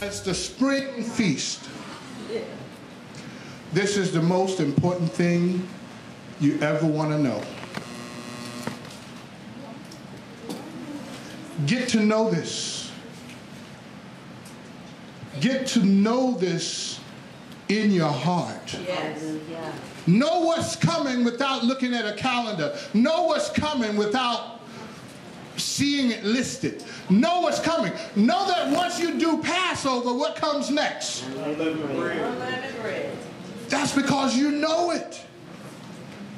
It's the spring feast. This is the most important thing you ever want to know. Get to know this. Get to know this in your heart. Yes. Know what's coming without looking at a calendar. Know what's coming without seeing it listed. Know what's coming. Know that once you do Passover, what comes next? Unleavened bread. That's because you know it.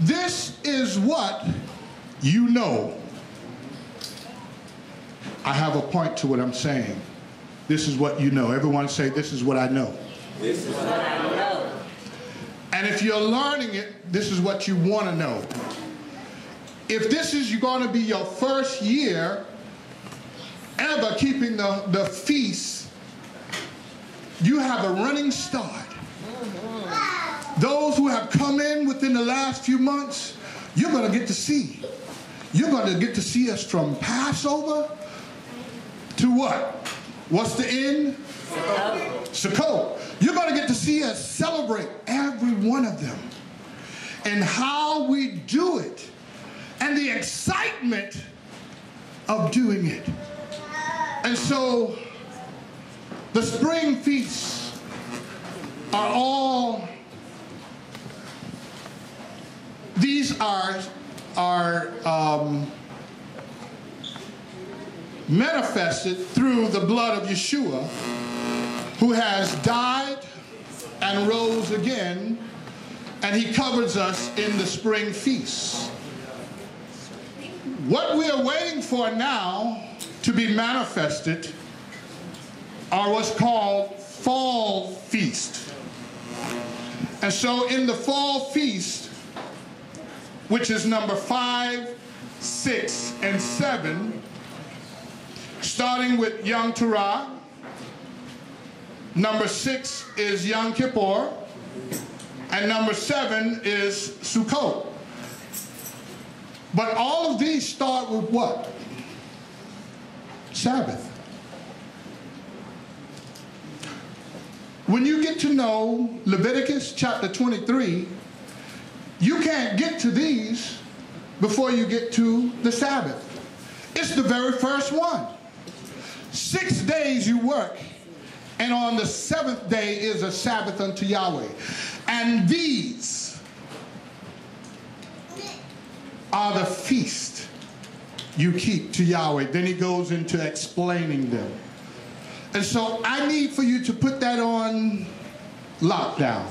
This is what you know. I have a point to what I'm saying. This is what you know. Everyone say, this is what I know. This is what I know. And if you're learning it, this is what you want to know. If this is going to be your first year ever keeping the feast, you have a running start. Those who have come in within the last few months, you're going to get to see. You're going to get to see us from Passover to what? What's the end? Sukkot. You're going to get to see us celebrate every one of them and how we do it and the excitement of doing it. And so the spring feasts are all, these are manifested through the blood of Yeshua, who has died and rose again, and he covers us in the spring feasts. What we are waiting for now to be manifested are what's called fall feast. And so in the fall feast, which is number 5, 6, and 7, starting with Yom Teruah, number 6 is Yom Kippur, and number 7 is Sukkot. But all of these start with what? Sabbath. When you get to know Leviticus chapter 23, you can't get to these before you get to the Sabbath. It's the very first one. 6 days you work, and on the 7th day is a Sabbath unto Yahweh. And these are the feast you keep to Yahweh. Then he goes into explaining them. And so I need for you to put that on lockdown.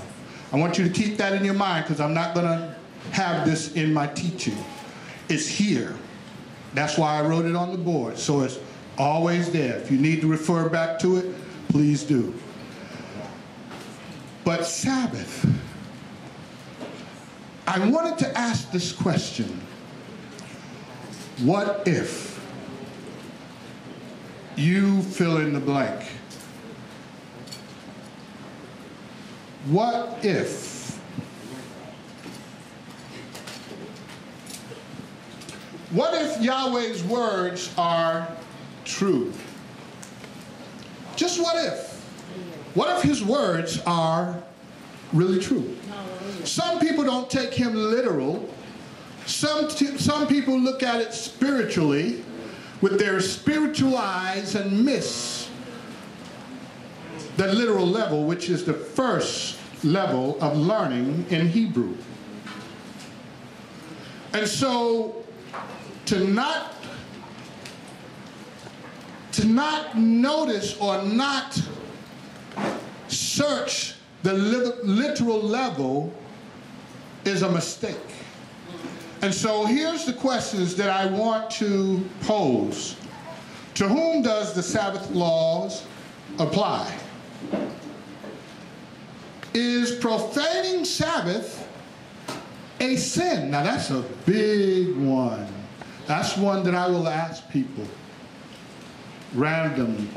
I want you to keep that in your mind, because I'm not going to have this in my teaching. It's here. That's why I wrote it on the board. So it's always there. If you need to refer back to it, please do. But Sabbath, I wanted to ask this question. What if you fill in the blank? What if Yahweh's words are true? Just what if? What if his words are really true? Some people don't take him literal. Some people look at it spiritually with their spiritual eyes and miss the literal level, which is the first level of learning in Hebrew. And so to not notice or not search the literal level is a mistake. And so here's the questions that I want to pose. To whom does the Sabbath laws apply? Is profaning Sabbath a sin? Now that's a big one. That's one that I will ask people randomly.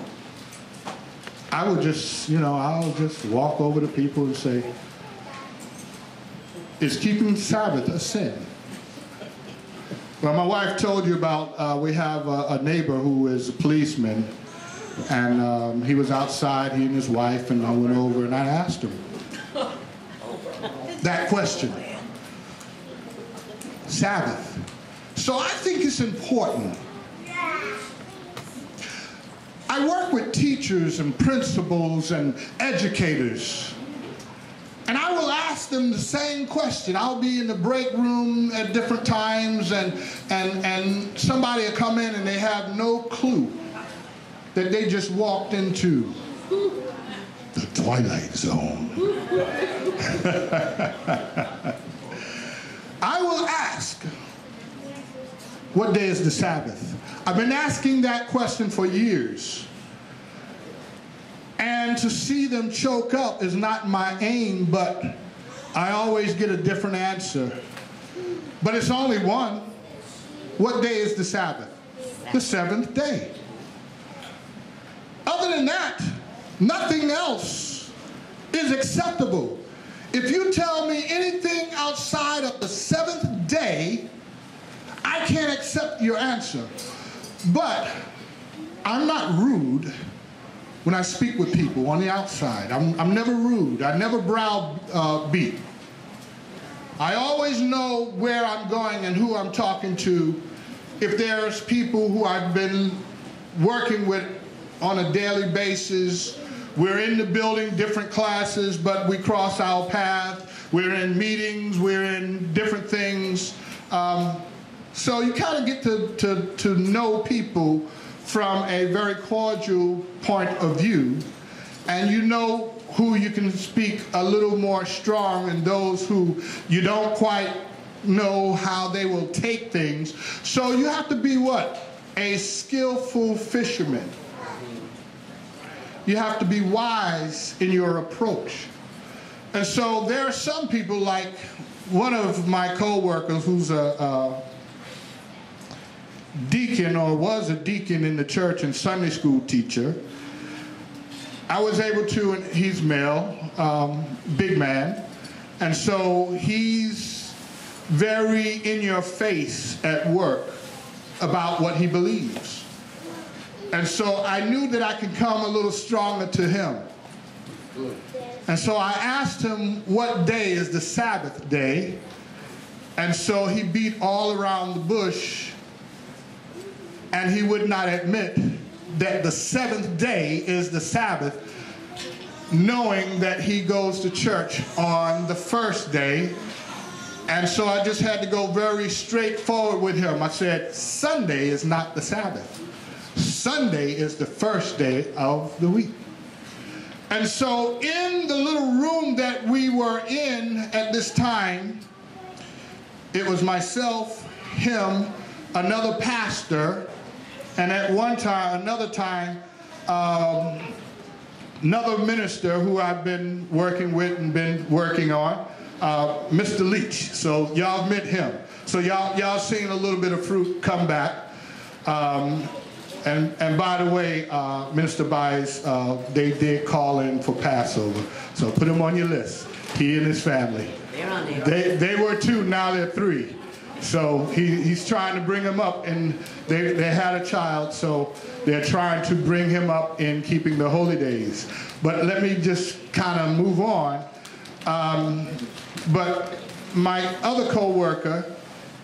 I would just, I'll just walk over to people and say, is keeping Sabbath a sin? Well, my wife told you about, we have a neighbor who is a policeman, And he was outside, he and his wife, and I went over and I asked him that question. Sabbath. So I think it's important. I work with teachers and principals and educators, and I will ask them the same question. I'll be in the break room at different times, and somebody will come in and they have no clue that they just walked into the twilight zone. I will ask, what day is the Sabbath? I've been asking that question for years. And to see them choke up is not my aim, but I always get a different answer. But it's only one. What day is the Sabbath? The seventh day. Other than that, nothing else is acceptable. If you tell me anything outside of the seventh day, I can't accept your answer. But I'm not rude when I speak with people on the outside. I'm never rude. I never browbeat. I always know where I'm going and who I'm talking to. If there's people who I've been working with on a daily basis, we're in the building, different classes, but we cross our path. We're in meetings, we're in different things. So you kind of get to know people from a very cordial point of view, and you know who you can speak a little more strong and those who you don't quite know how they will take things. So you have to be what? A skillful fisherman. You have to be wise in your approach. And so there are some people, like one of my co-workers who's a deacon, or was a deacon in the church and Sunday school teacher. I was able to, and he's male, big man, and so he's very in your face at work about what he believes. And so I knew that I could come a little stronger to him. And so I asked him, what day is the Sabbath day? And so he beat all around the bush, and he would not admit that the seventh day is the Sabbath, knowing that he goes to church on the first day. And so I just had to go very straightforward with him. I said, Sunday is not the Sabbath. Sunday is the first day of the week. And so in the little room that we were in at this time, it was myself, him, another pastor, and at one time, another minister who I've been working with and been working on, Mr. Leach. So y'all met him. So y'all seen a little bit of fruit come back. And by the way, Minister Bias, they did call in for Passover. So put him on your list. He and his family. They're on there. They were 2, now they're 3. So he's trying to bring him up, and they had a child, so they're trying to bring him up in keeping the holy days. But let me just kind of move on. But my other co-worker,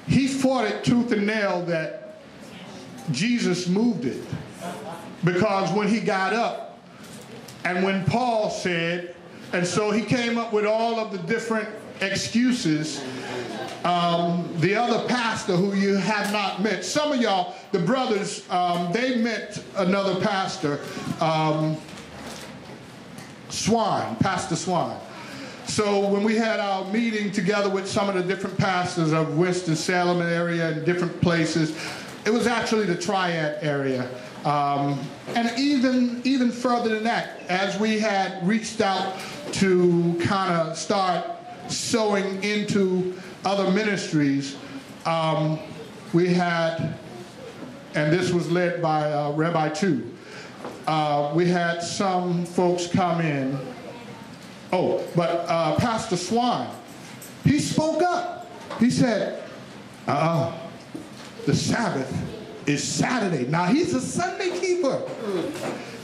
he fought it tooth and nail that Jesus moved it. Because when he got up, and when Paul said, and so he came up with all of the different excuses. The other pastor who you have not met, some of y'all, the brothers, they met another pastor, Pastor Swan. So when we had our meeting together with some of the different pastors of Winston-Salem area and different places, it was actually the Triad area. And even further than that, as we had reached out to kind of start sowing into other ministries, we had, and this was led by Rabbi Tu, we had some folks come in. Oh, but Pastor Swan, he spoke up. He said, the Sabbath is Saturday. Now, he's a Sunday keeper.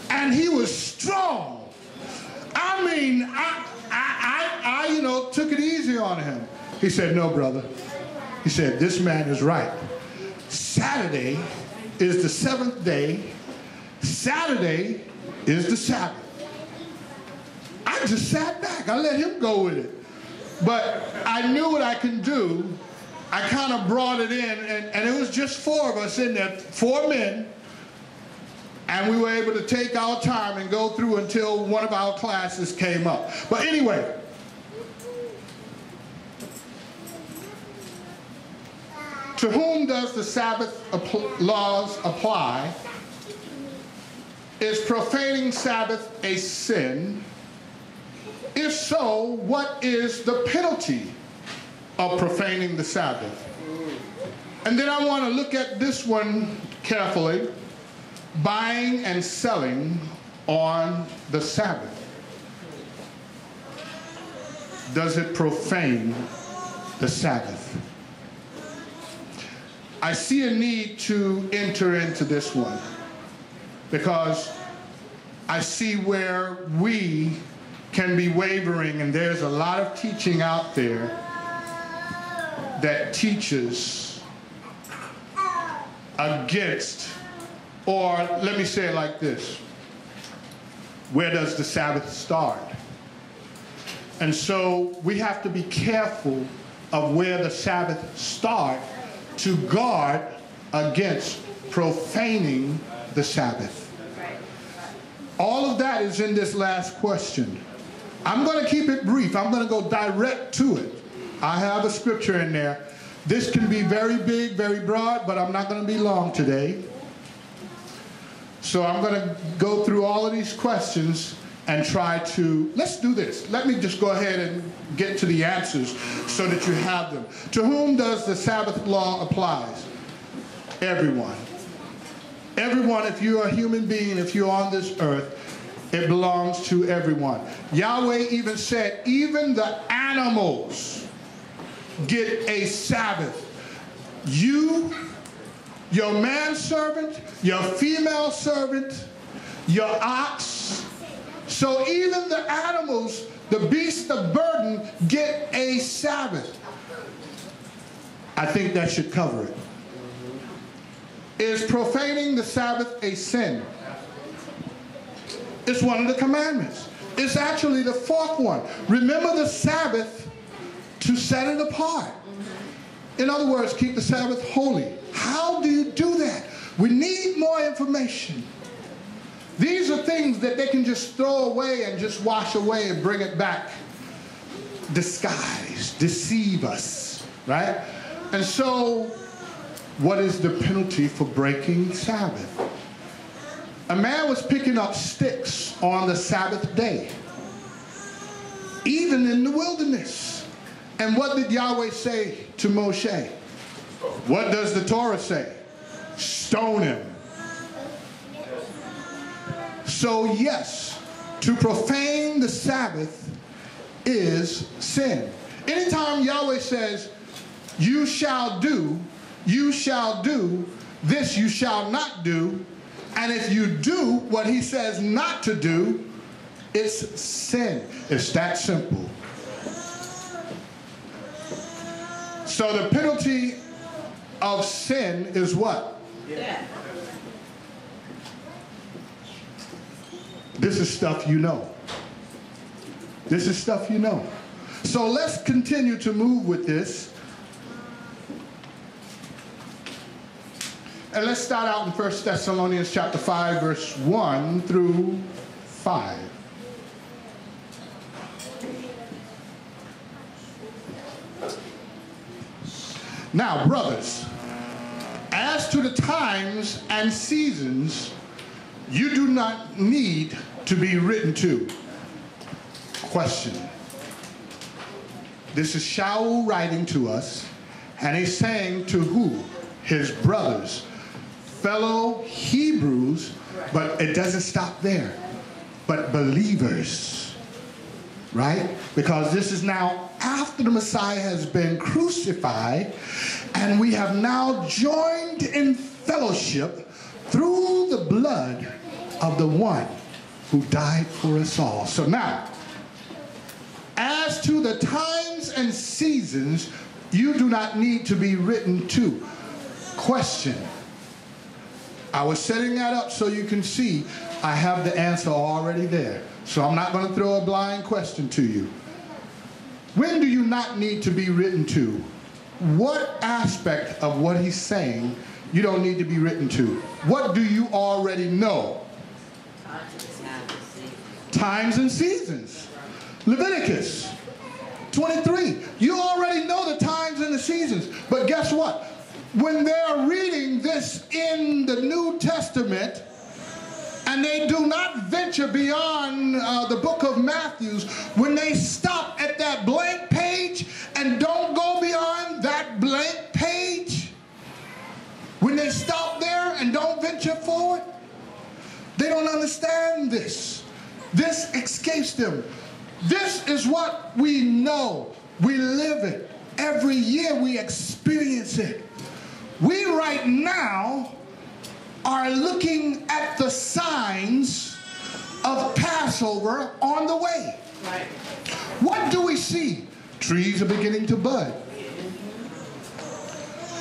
And he was strong. I mean, I took it easy on him. He said, no, brother. He said, this man is right. Saturday is the seventh day. Saturday is the Sabbath. I just sat back. I let him go with it. But I knew what I can do. I kind of brought it in, and it was just four of us in there, 4 men. And we were able to take our time and go through until one of our classes came up. But anyway, to whom does the Sabbath laws apply? Is profaning Sabbath a sin? If so, what is the penalty of profaning the Sabbath? And then I want to look at this one carefully. Buying and selling on the Sabbath. Does it profane the Sabbath? I see a need to enter into this one because I see where we can be wavering, and there's a lot of teaching out there that teaches against. Or let me say it like this. Where does the Sabbath start? And so we have to be careful of where the Sabbath starts to guard against profaning the Sabbath. All of that is in this last question. I'm going to keep it brief. I'm going to go direct to it. I have a scripture in there. This can be very big, very broad, but I'm not going to be long today. So I'm going to go through all of these questions and try to, let's do this. Let me just go ahead and get to the answers so that you have them. To whom does the Sabbath law apply? Everyone. Everyone, if you're a human being, if you're on this earth, it belongs to everyone. Yahweh even said, even the animals get a Sabbath. You, your manservant, your female servant, your ox. So even the animals, the beasts of burden, get a Sabbath. I think that should cover it. Is profaning the Sabbath a sin? It's one of the commandments. It's actually the fourth one. Remember the Sabbath to set it apart. In other words, keep the Sabbath holy. How do you do that? We need more information. These are things that they can just throw away and just wash away and bring it back. Disguise, deceive us, right? And so, what is the penalty for breaking Sabbath? A man was picking up sticks on the Sabbath day, even in the wilderness. And what did Yahweh say to Moshe? What does the Torah say? Stone him. So yes, to profane the Sabbath is sin. Anytime Yahweh says, you shall do, this you shall not do, and if you do what he says not to do, it's sin. It's that simple. So the penalty of sin is what? Death. This is stuff you know. This is stuff you know. So let's continue to move with this. And let's start out in 1 Thessalonians chapter 5, verse 1 through 5. Now, brothers, as to the times and seasons, you do not need to be written to. Question. This is Shaul writing to us, and he's saying to who? His brothers, fellow Hebrews, but it doesn't stop there, but believers, right? Because this is now after the Messiah has been crucified, and we have now joined in fellowship through the blood of the one. who died for us all. So now, as to the times and seasons, you do not need to be written to. Question. I was setting that up so you can see I have the answer already there. So I'm not going to throw a blind question to you. When do you not need to be written to? What aspect of what he's saying you don't need to be written to? What do you already know? Times and seasons. Leviticus 23. You already know the times and the seasons. But guess what? When they're reading this in the New Testament, and they do not venture beyond the book of Matthew, when they stop at that blank page and don't go beyond that blank page, when they stop there and don't venture forward, they don't understand this. This escapes them. This is what we know. We live it. Every year we experience it. We right now are looking at the signs of Passover on the way. Right. What do we see? Trees are beginning to bud.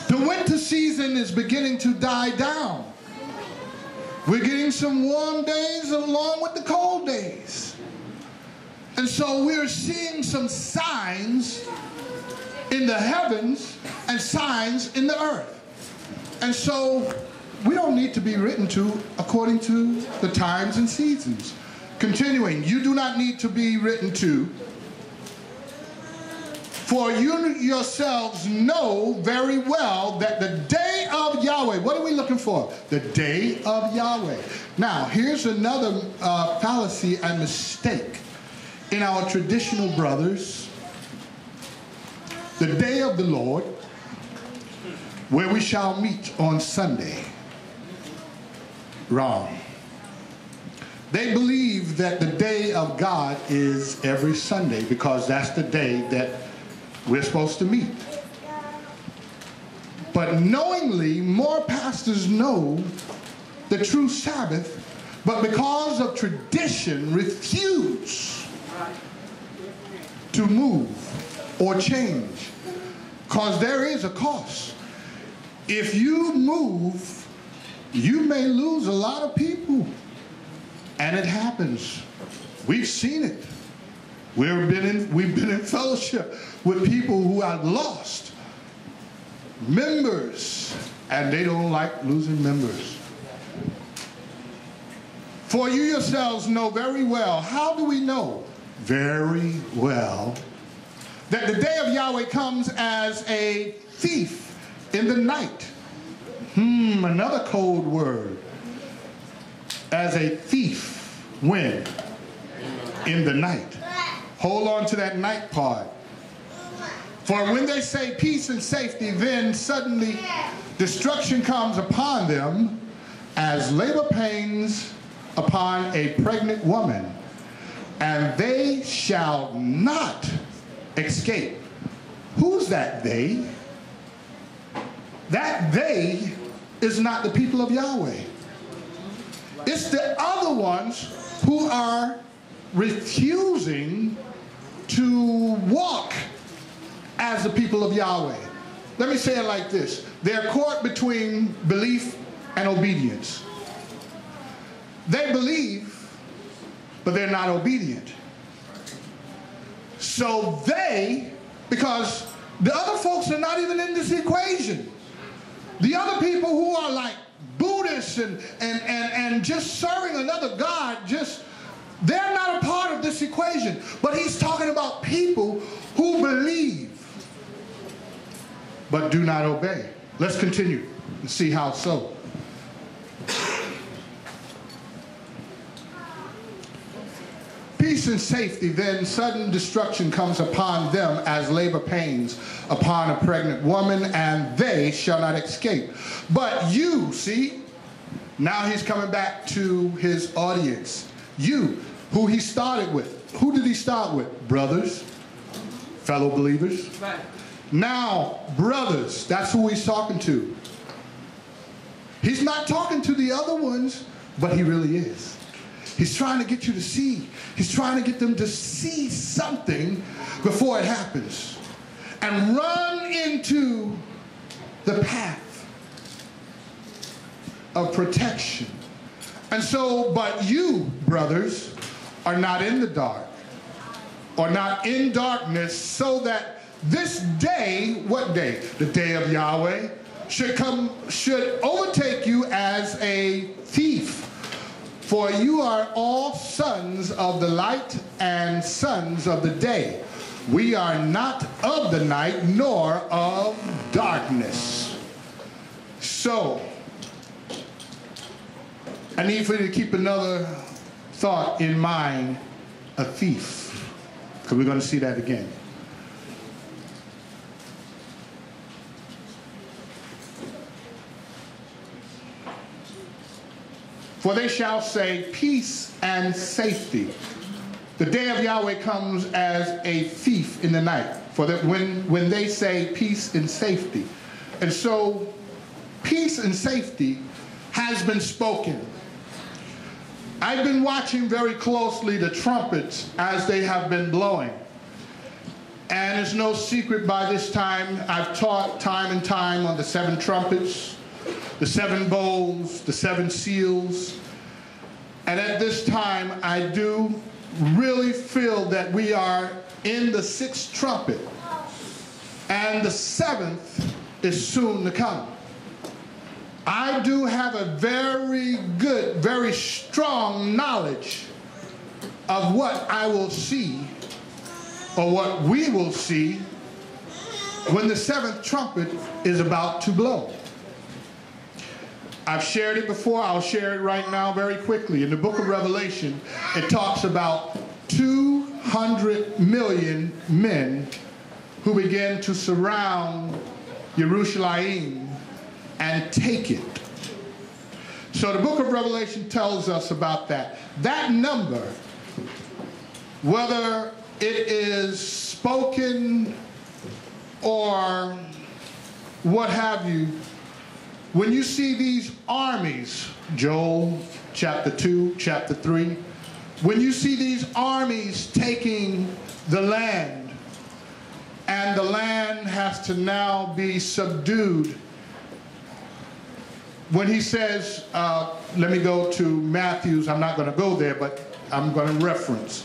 The winter season is beginning to die down. We're getting some warm days along with the cold days. And so we're seeing some signs in the heavens and signs in the earth. And so we don't need to be written to according to the times and seasons. Continuing, you do not need to be written to, for you yourselves know very well that the day of Yahweh, what are we looking for? The day of Yahweh. Now, here's another fallacy and mistake in our traditional brothers. The day of the Lord, where we shall meet on Sunday. Wrong. They believe that the day of God is every Sunday because that's the day that we're supposed to meet. But knowingly, more pastors know the true Sabbath, but because of tradition, refuse to move or change, because there is a cost. If you move, you may lose a lot of people. And it happens. We've seen it. We've been in fellowship with people who have lost members, and they don't like losing members. For you yourselves know very well. How do we know? Very well. That the day of Yahweh comes as a thief in the night. Another code word. As a thief. When? In the night. Hold on to that night part. For when they say peace and safety, then suddenly destruction comes upon them as labor pains upon a pregnant woman, and they shall not escape. Who's that they? That they is not the people of Yahweh. It's the other ones who are refusing to walk as the people of Yahweh. Let me say it like this. They're caught between belief and obedience. They believe, but they're not obedient. So they, because the other folks are not even in this equation. The other people who are like Buddhists and just serving another God, they're not a part of this equation. But he's talking about people who believe but do not obey. Let's continue and see how so. Peace and safety, then sudden destruction comes upon them as labor pains upon a pregnant woman, and they shall not escape. But you, see, now he's coming back to his audience. You, who he started with. Who did he start with? Brothers, fellow believers. Right. Now, brothers, that's who he's talking to. He's not talking to the other ones, but he really is. He's trying to get you to see. He's trying to get them to see something before it happens. And run into the path of protection. And so, but you, brothers, are not in the dark, or not in darkness, so that this day, what day? The day of Yahweh should overtake you as a thief. For you are all sons of the light and sons of the day. We are not of the night nor of darkness. So, I need for you to keep another thought in mind, a thief, because we're going to see that again. For they shall say peace and safety. The day of Yahweh comes as a thief in the night. For that when they say peace and safety. And so peace and safety has been spoken. I've been watching very closely the trumpets as they have been blowing. And it's no secret by this time, I've taught time and time on the 7 trumpets, the 7 bowls, the 7 seals. And at this time, I do really feel that we are in the 6th trumpet. And the 7th is soon to come. I do have a very good, very strong knowledge of what I will see, or what we will see, when the 7th trumpet is about to blow. I've shared it before, I'll share it right now very quickly. In the book of Revelation, it talks about 200 million men who begin to surround Jerusalem and take it. So the book of Revelation tells us about that. That number, whether it is spoken or what have you, when you see these armies, Joel chapter 2, chapter 3, when you see these armies taking the land, and the land has to now be subdued. When he says, let me go to Matthew's, I'm not going to go there, but I'm going to reference.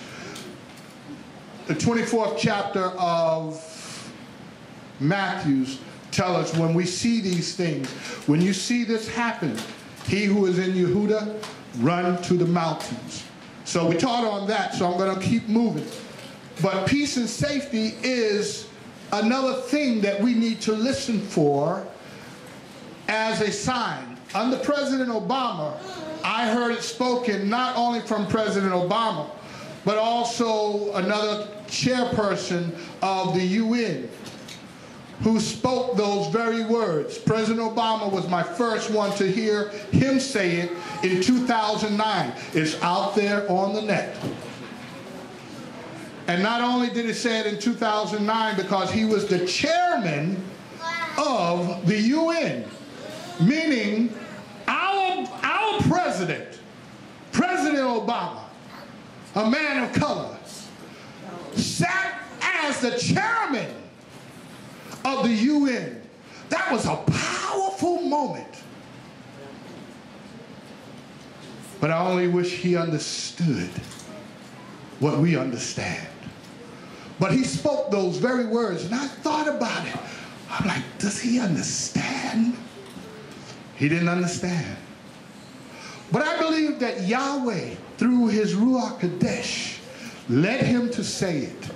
The 24th chapter of Matthew's tell us when we see these things, when you see this happen, he who is in Yehuda, run to the mountains. So we taught on that, so I'm going to keep moving. But peace and safety is another thing that we need to listen for as a sign. Under President Obama, I heard it spoken not only from President Obama, but also another chairperson of the UN who spoke those very words. President Obama was my first one to hear him say it in 2009. It's out there on the net. And not only did he say it in 2009 because he was the chairman of the UN, meaning our president, President Obama, a man of color, sat as the chairman of the UN. That was a powerful moment. But I only wish he understood what we understand. But he spoke those very words, and I thought about it. I'm like, does he understand? He didn't understand. But I believe that Yahweh, through his Ruach Kadesh, led him to say it.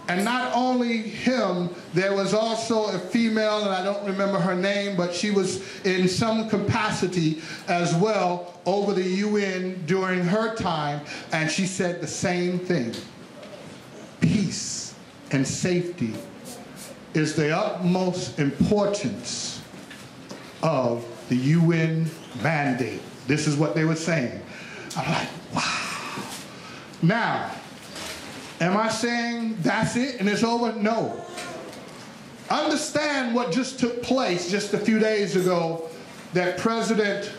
And not only him, there was also a female, and I don't remember her name, but she was in some capacity as well over the UN during her time, and she said the same thing. Peace and safety is the utmost importance of the UN mandate. This is what they were saying. I'm like, wow. Now, am I saying that's it and it's over? No. Understand what just took place just a few days ago, that President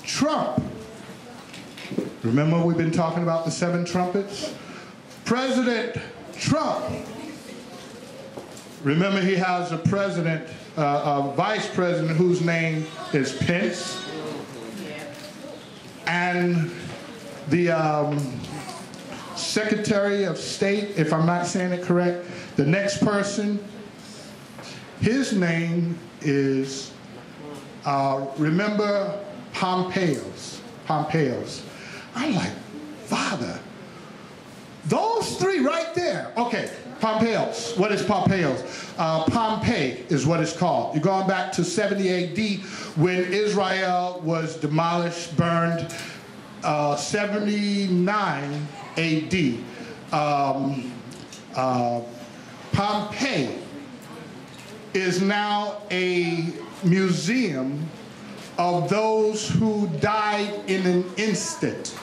Trump Remember, we've been talking about the 7 trumpets? President Trump, remember he has a president, a vice president whose name is Pence. And the Secretary of State, if I'm not saying it correct, the next person, his name is, remember, Pompeo's. I'm like, Father, those 3 right there. Okay, Pompeo's. What is Pompeo's? Pompeii is what it's called. You're going back to 70 AD when Israel was demolished, burned. 79 AD. Pompeii is now a museum of those who died in an instant.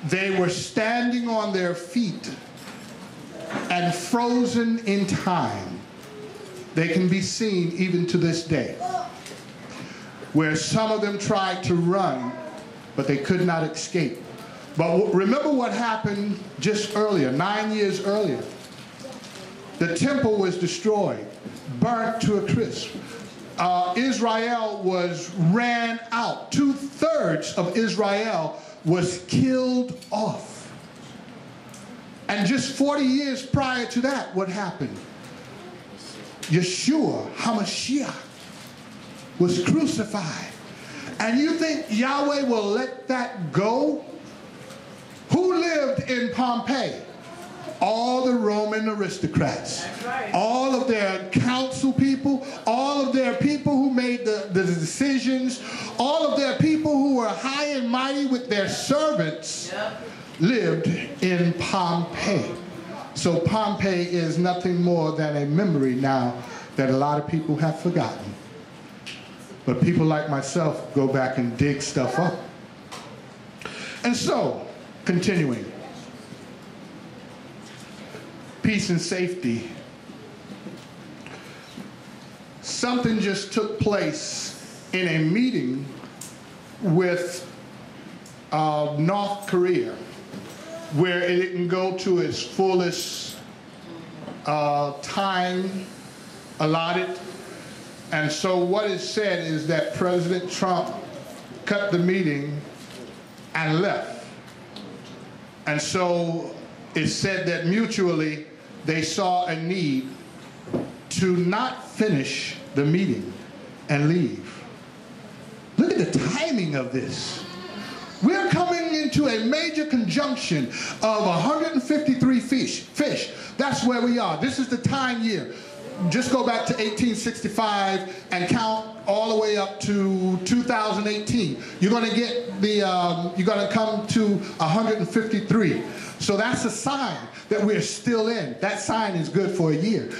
They were standing on their feet and frozen in time. They can be seen even to this day, where some of them tried to run, but they could not escape. But remember what happened just earlier, 9 years earlier. The temple was destroyed, burnt to a crisp. Israel ran out. 2/3 of Israel was killed off. And just 40 years prior to that, what happened? Yeshua HaMashiach was crucified. And you think Yahweh will let that go? Who lived in Pompeii? All the Roman aristocrats. That's right. All of their council people, all of their people who made the decisions, all of their people who were high and mighty with their servants lived in Pompeii. So Pompeii is nothing more than a memory now that a lot of people have forgotten. But people like myself go back and dig stuff up. And so, continuing. Peace and safety. Something just took place in a meeting with North Korea, where it didn't go to its fullest time allotted. And so what is said is that President Trump cut the meeting and left. And so it's said that mutually they saw a need to not finish the meeting and leave. Look at the timing of this. We're coming into a major conjunction of 153 fish. That's where we are. This is the time year. Just go back to 1865 and count all the way up to 2018. You're going to get the, you're going to come to 153. So that's a sign that we're still in. That sign is good for a year.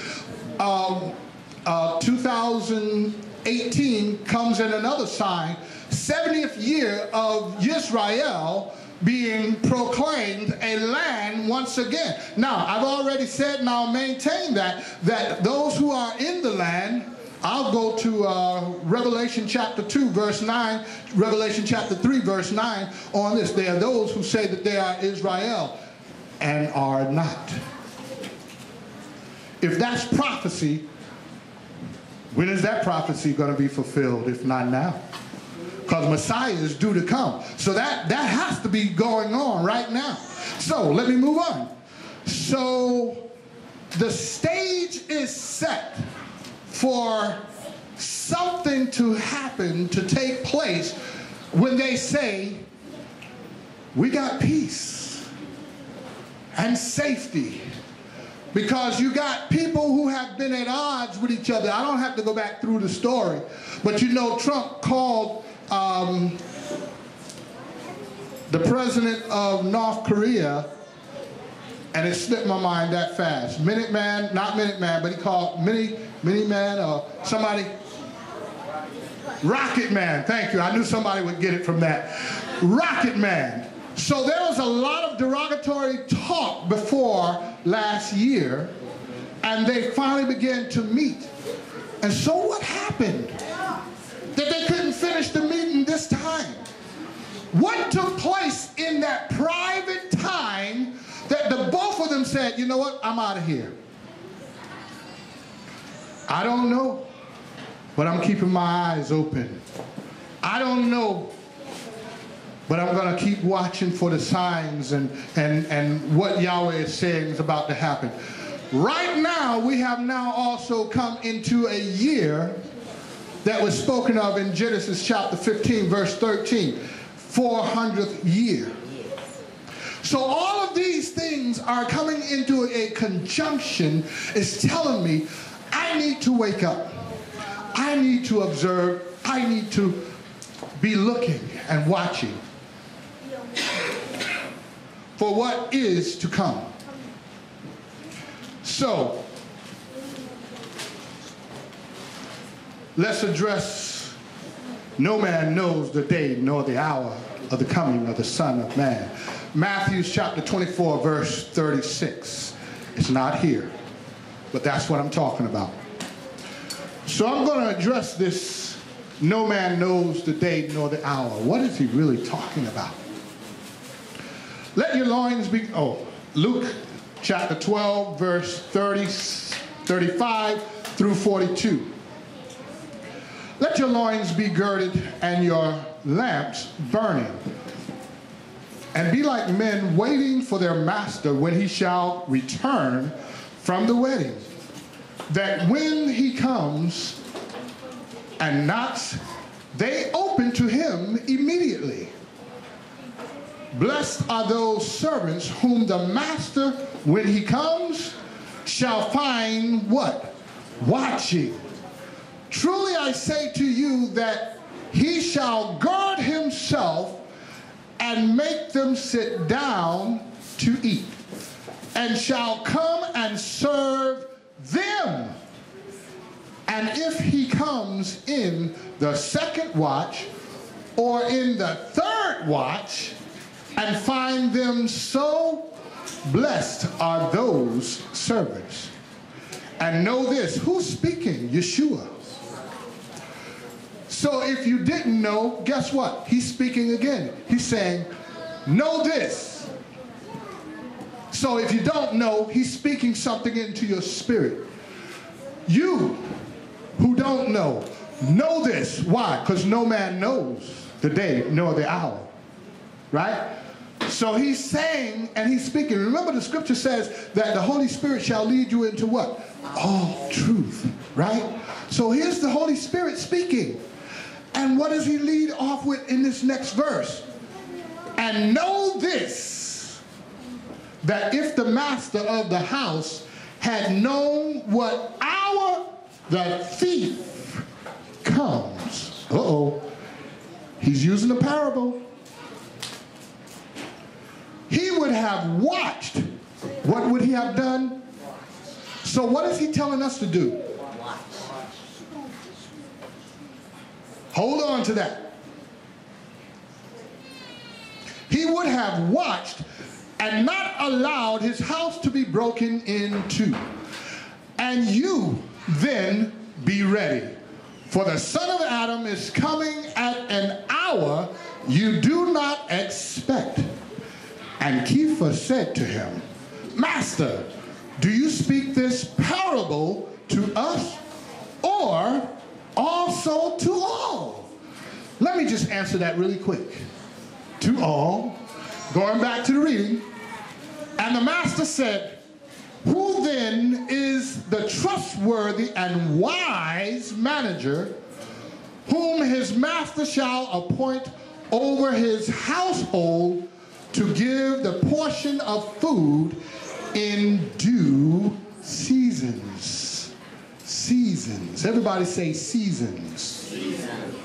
2018 comes in another sign, 70th year of Israel being proclaimed a land once again. Now, I've already said, and I'll maintain that those who are in the land, I'll go to Revelation chapter 2, verse 9, Revelation chapter 3, verse 9 on this. There are those who say that they are Israel and are not. If that's prophecy, when is that prophecy going to be fulfilled, if not now? Because Messiah is due to come. So that has to be going on right now. So let me move on. So the stage is set for something to happen, to take place, when they say, we got peace and safety. Because you got people who have been at odds with each other. I don't have to go back through the story. But you know, Trump called the president of North Korea, and it slipped my mind that fast. Minuteman, not Minuteman, but he called Mini-Man or somebody. Rocket Man, thank you. I knew somebody would get it from that. Rocket Man. So there was a lot of derogatory talk before last year, and they finally began to meet. And so what happened? That they couldn't finish the meeting this time. What took place in that private time that the both of them said, you know what, I'm out of here? I don't know, but I'm keeping my eyes open. I don't know, but I'm going to keep watching for the signs and what Yahweh is saying is about to happen. Right now, we have now also come into a year that was spoken of in Genesis chapter 15, verse 13, 400th year. So all of these things are coming into a conjunction, is telling me I need to wake up. I need to observe. I need to be looking and watching for what is to come. So, let's address, no man knows the day nor the hour of the coming of the Son of Man. Matthew chapter 24, verse 36. It's not here, but that's what I'm talking about. So I'm going to address this, no man knows the day nor the hour. What is he really talking about? Let your loins be, Luke chapter 12, verse 35 through 42. Let your loins be girded and your lamps burning. And be like men waiting for their master when he shall return from the wedding, that when he comes and knocks, they open to him immediately. Blessed are those servants whom the master, when he comes, shall find what? Watching. Truly I say to you that he shall guard himself and make them sit down to eat, and shall come and serve them. And if he comes in the second watch or in the third watch and find them so, blessed are those servants. And know this, who's speaking? Yeshua. So if you didn't know, guess what? He's speaking again. He's saying, know this. So if you don't know, he's speaking something into your spirit. You who don't know this. Why? Because no man knows the day nor the hour. Right? So he's saying and he's speaking. Remember, the scripture says that the Holy Spirit shall lead you into what? All truth. Right? So here's the Holy Spirit speaking. And what does he lead off with in this next verse? And know this, that if the master of the house had known what hour the thief comes. He's using a parable. He would have watched. What would he have done? So what is he telling us to do? Hold on to that. He would have watched and not allowed his house to be broken into. And you then be ready. For the Son of Adam is coming at an hour you do not expect. And Kepha said to him, Master, do you speak this parable to us or also to all? Let me just answer that really quick. To all. Going back to the reading. And the master said, who then is the trustworthy and wise manager whom his master shall appoint over his household to give the portion of food in due seasons? Seasons. Everybody say seasons. Seasons.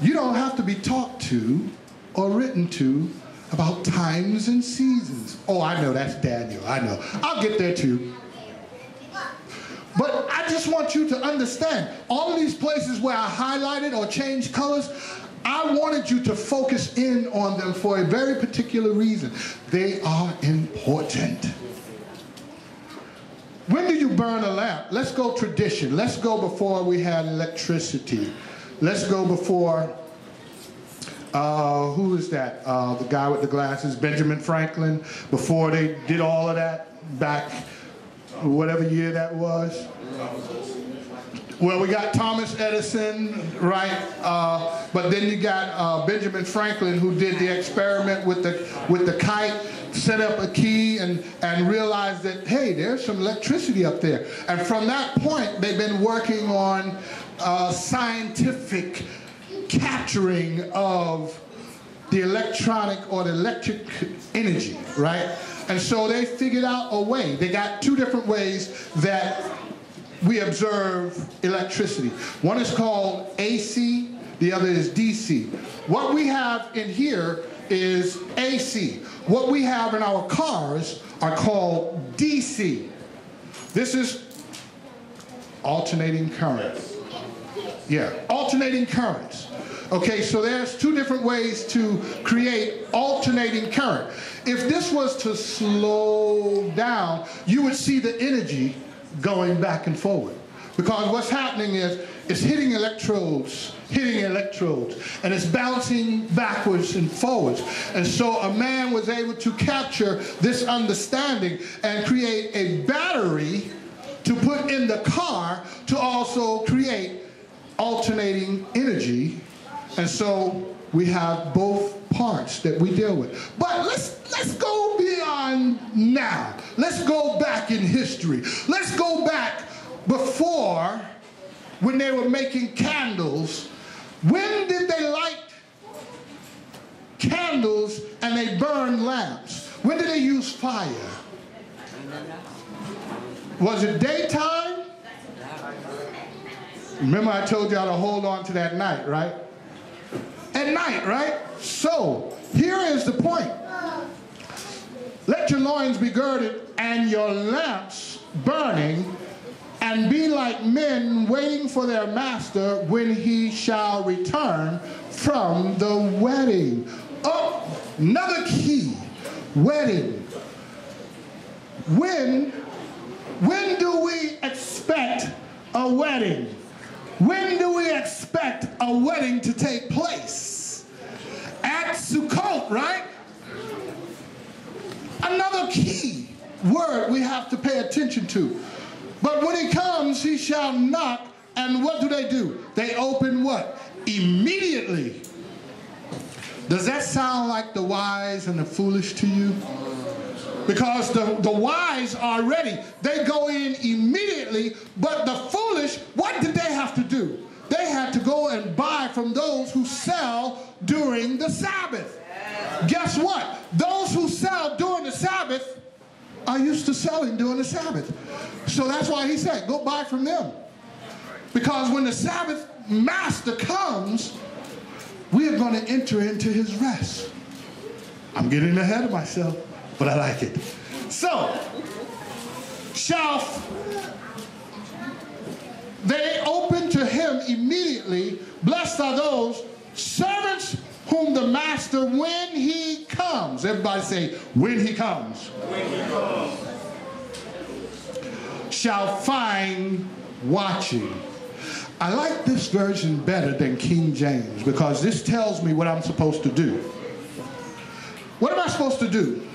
You don't have to be talked to or written to about times and seasons. Oh, I know, that's Daniel. I know. I'll get there too. But I just want you to understand, all of these places where I highlighted or changed colors, I wanted you to focus in on them for a very particular reason. They are important. When do you burn a lamp? Let's go tradition. Let's go before we had electricity. Let's go before who is that? The guy with the glasses, Benjamin Franklin, before they did all of that back, whatever year that was. Well, we got Thomas Edison, right? But then you got Benjamin Franklin, who did the experiment with the kite, set up a key and realized that, hey, there's some electricity up there. And from that point, they've been working on scientific capturing of the electronic or the electric energy, right? And so they figured out a way. They got two different ways that we observe electricity. One is called AC, the other is DC. What we have in here is AC. What we have in our cars are called DC. This is alternating current. Yeah, alternating currents. Okay, so there's two different ways to create alternating current. If this was to slow down, you would see the energy going back and forward. Because what's happening is it's hitting electrodes, and it's bouncing backwards and forwards. And so a man was able to capture this understanding and create a battery to put in the car to also create alternating energy. And so we have both parts that we deal with. But let's go beyond now. Let's go back in history. Let's go back before, when they were making candles. When did they light candles and they burned lamps? When did they use fire? Was it daytime? Remember I told y'all to hold on to that night, right? At night, right? So, here is the point. Let your loins be girded and your lamps burning, and be like men waiting for their master when he shall return from the wedding. Oh, another key. Wedding. When do we expect a wedding? When do we expect a wedding to take place? At Sukkot, right? Another key word we have to pay attention to. But when he comes, he shall knock, and what do? They open what? Immediately. Does that sound like the wise and the foolish to you? Because the wise are ready. They go in immediately, but the foolish, what did they have to do? They had to go and buy from those who sell during the Sabbath. Guess what? Those who sell during the Sabbath are used to selling during the Sabbath. So that's why he said, go buy from them. Because when the Sabbath master comes, we are going to enter into his rest. I'm getting ahead of myself, but I like it. So, shall they open to him immediately? Blessed are those servants whom the master, when he comes, everybody say, when he comes, shall find watching. I like this version better than King James, because this tells me what I'm supposed to do. What am I supposed to do?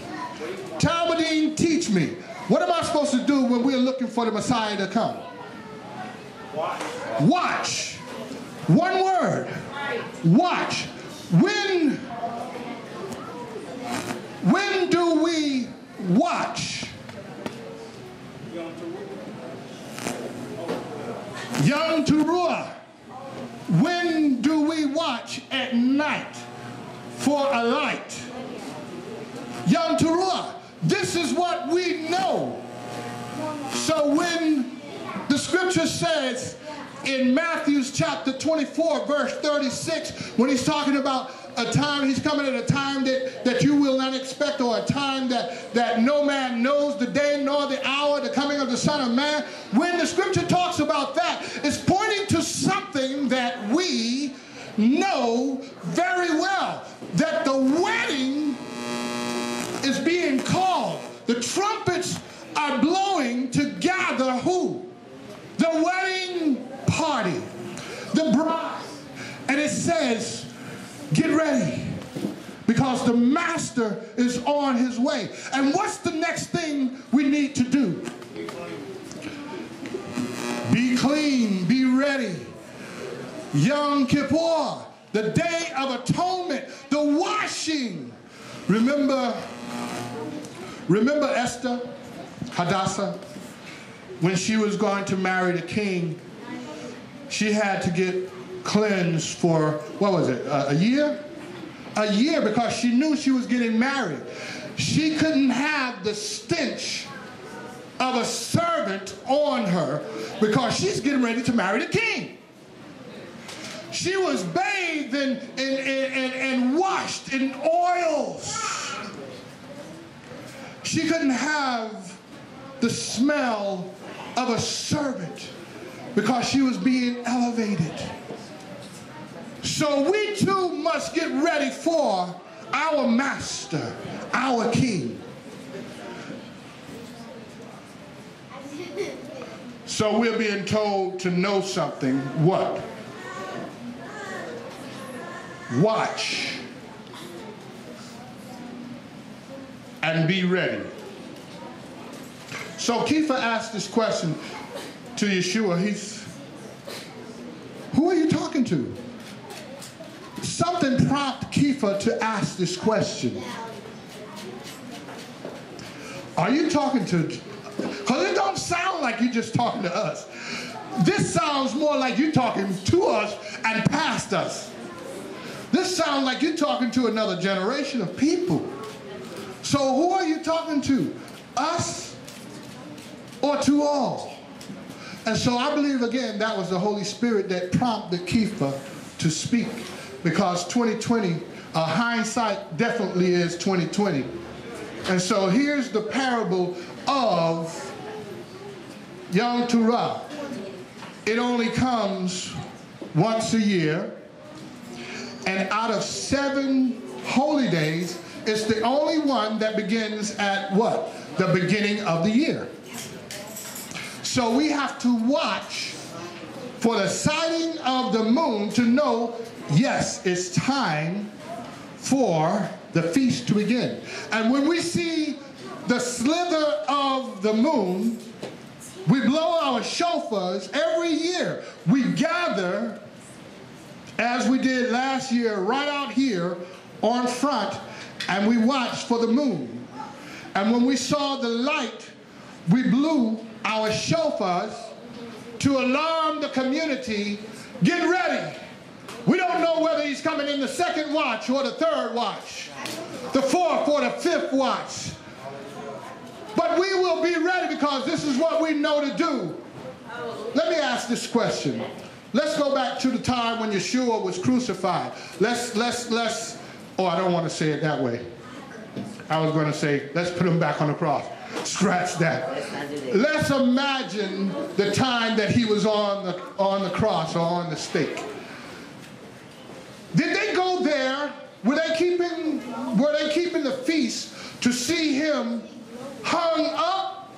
Talmudim, teach me. What am I supposed to do when we're looking for the Messiah to come? Watch. Watch. One word. Watch. When do we watch? Yom Teruah. When do we watch at night for a light? Yom Teruah. This is what we know. So when the scripture says in Matthew chapter 24, verse 36, when he's talking about a time, he's coming at a time that you will not expect, or a time that no man knows the day nor the hour, the coming of the Son of Man. When the scripture talks about that, it's pointing to something that we know very well, that the wedding is being called. The trumpets are blowing to gather who? The wedding party, the bride. And it says, Get ready, because the master is on his way. And what's the next thing we need to do? Be clean, be ready. Yom Kippur, the Day of Atonement, the washing. Remember Esther, Hadassah, when she was going to marry the king, she had to get cleansed for, what was it, a year? A year, because she knew she was getting married. She couldn't have the stench of a servant on her because she's getting ready to marry the king. She was bathed and washed in oils. She couldn't have the smell of a servant because she was being elevated. So we too must get ready for our master, our king. So we're being told to know something. What? Watch and be ready. So Kepha asked this question to Yeshua. Who are you talking to? Something prompted Kepha to ask this question. Are you talking to, because it don't sound like you're just talking to us. This sounds more like you're talking to us and past us. This sounds like you're talking to another generation of people. So who are you talking to? Us or to all? And so I believe, again, that was the Holy Spirit that prompted Kepha to speak, because 2020, hindsight definitely is 2020. And so here's the parable of Yom Teruah. It only comes once a year, and out of 7 holy days, it's the only one that begins at what? The beginning of the year. So we have to watch for the sighting of the moon to know, yes, it's time for the feast to begin. And when we see the slither of the moon, we blow our shofars every year. We gather, as we did last year, right out here on front, and we watched for the moon. And when we saw the light, we blew our shofars to alarm the community, get ready. We don't know whether he's coming in the 2nd watch or the 3rd watch, the 4th or the 5th watch. But we will be ready because this is what we know to do. Let me ask this question. Let's go back to the time when Yeshua was crucified. Oh, I don't want to say it that way. I was going to say, let's put him back on the cross. Scratch that. Let's imagine the time that he was on the cross or on the stake. Did they go there? Were they keeping the feast to see him hung up?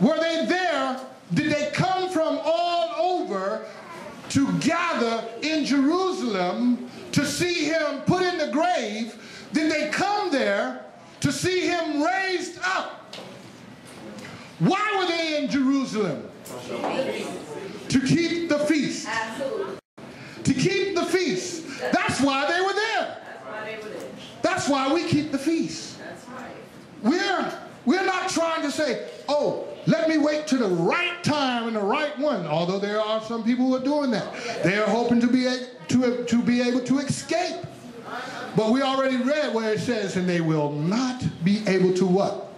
Were they there? Did they come from all over to gather in Jerusalem to see him put in the grave? Did they come there to see him raised up? Why were they in Jerusalem? To keep the feast. To keep the feast. That's why they were there. That's why we keep the feast. We're not trying to say, oh, let me wait to the right time and the right one. Although there are some people who are doing that. They are hoping to be able to escape. But we already read where it says, and they will not be able to what?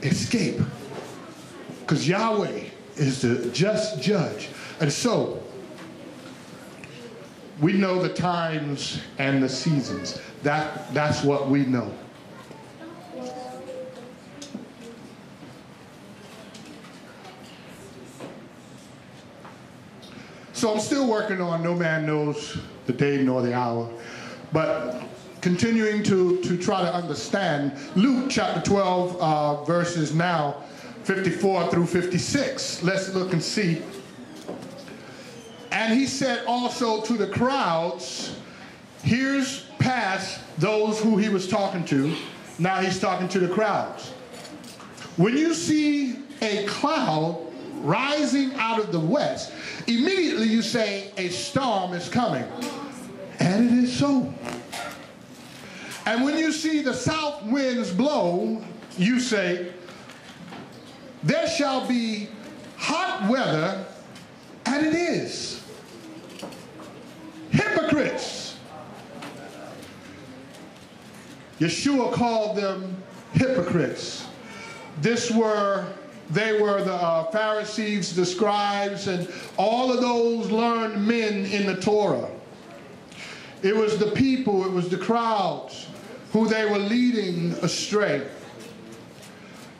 Escape. Because Yahweh is the just judge. And so, we know the times and the seasons. That's what we know. So I'm still working on No Man Knows the Day nor the Hour. But continuing to try to understand Luke chapter 12, verses now 54 through 56. Let's look and see. And he said also to the crowds, here's past those who he was talking to. Now he's talking to the crowds. When you see a cloud rising out of the west, immediately you say a storm is coming. And it is so. And when you see the south winds blow, you say, there shall be hot weather, and it is. Hypocrites. Yeshua called them hypocrites. They were the Pharisees, the scribes, and all of those learned men in the Torah. It was the people, it was the crowds who they were leading astray.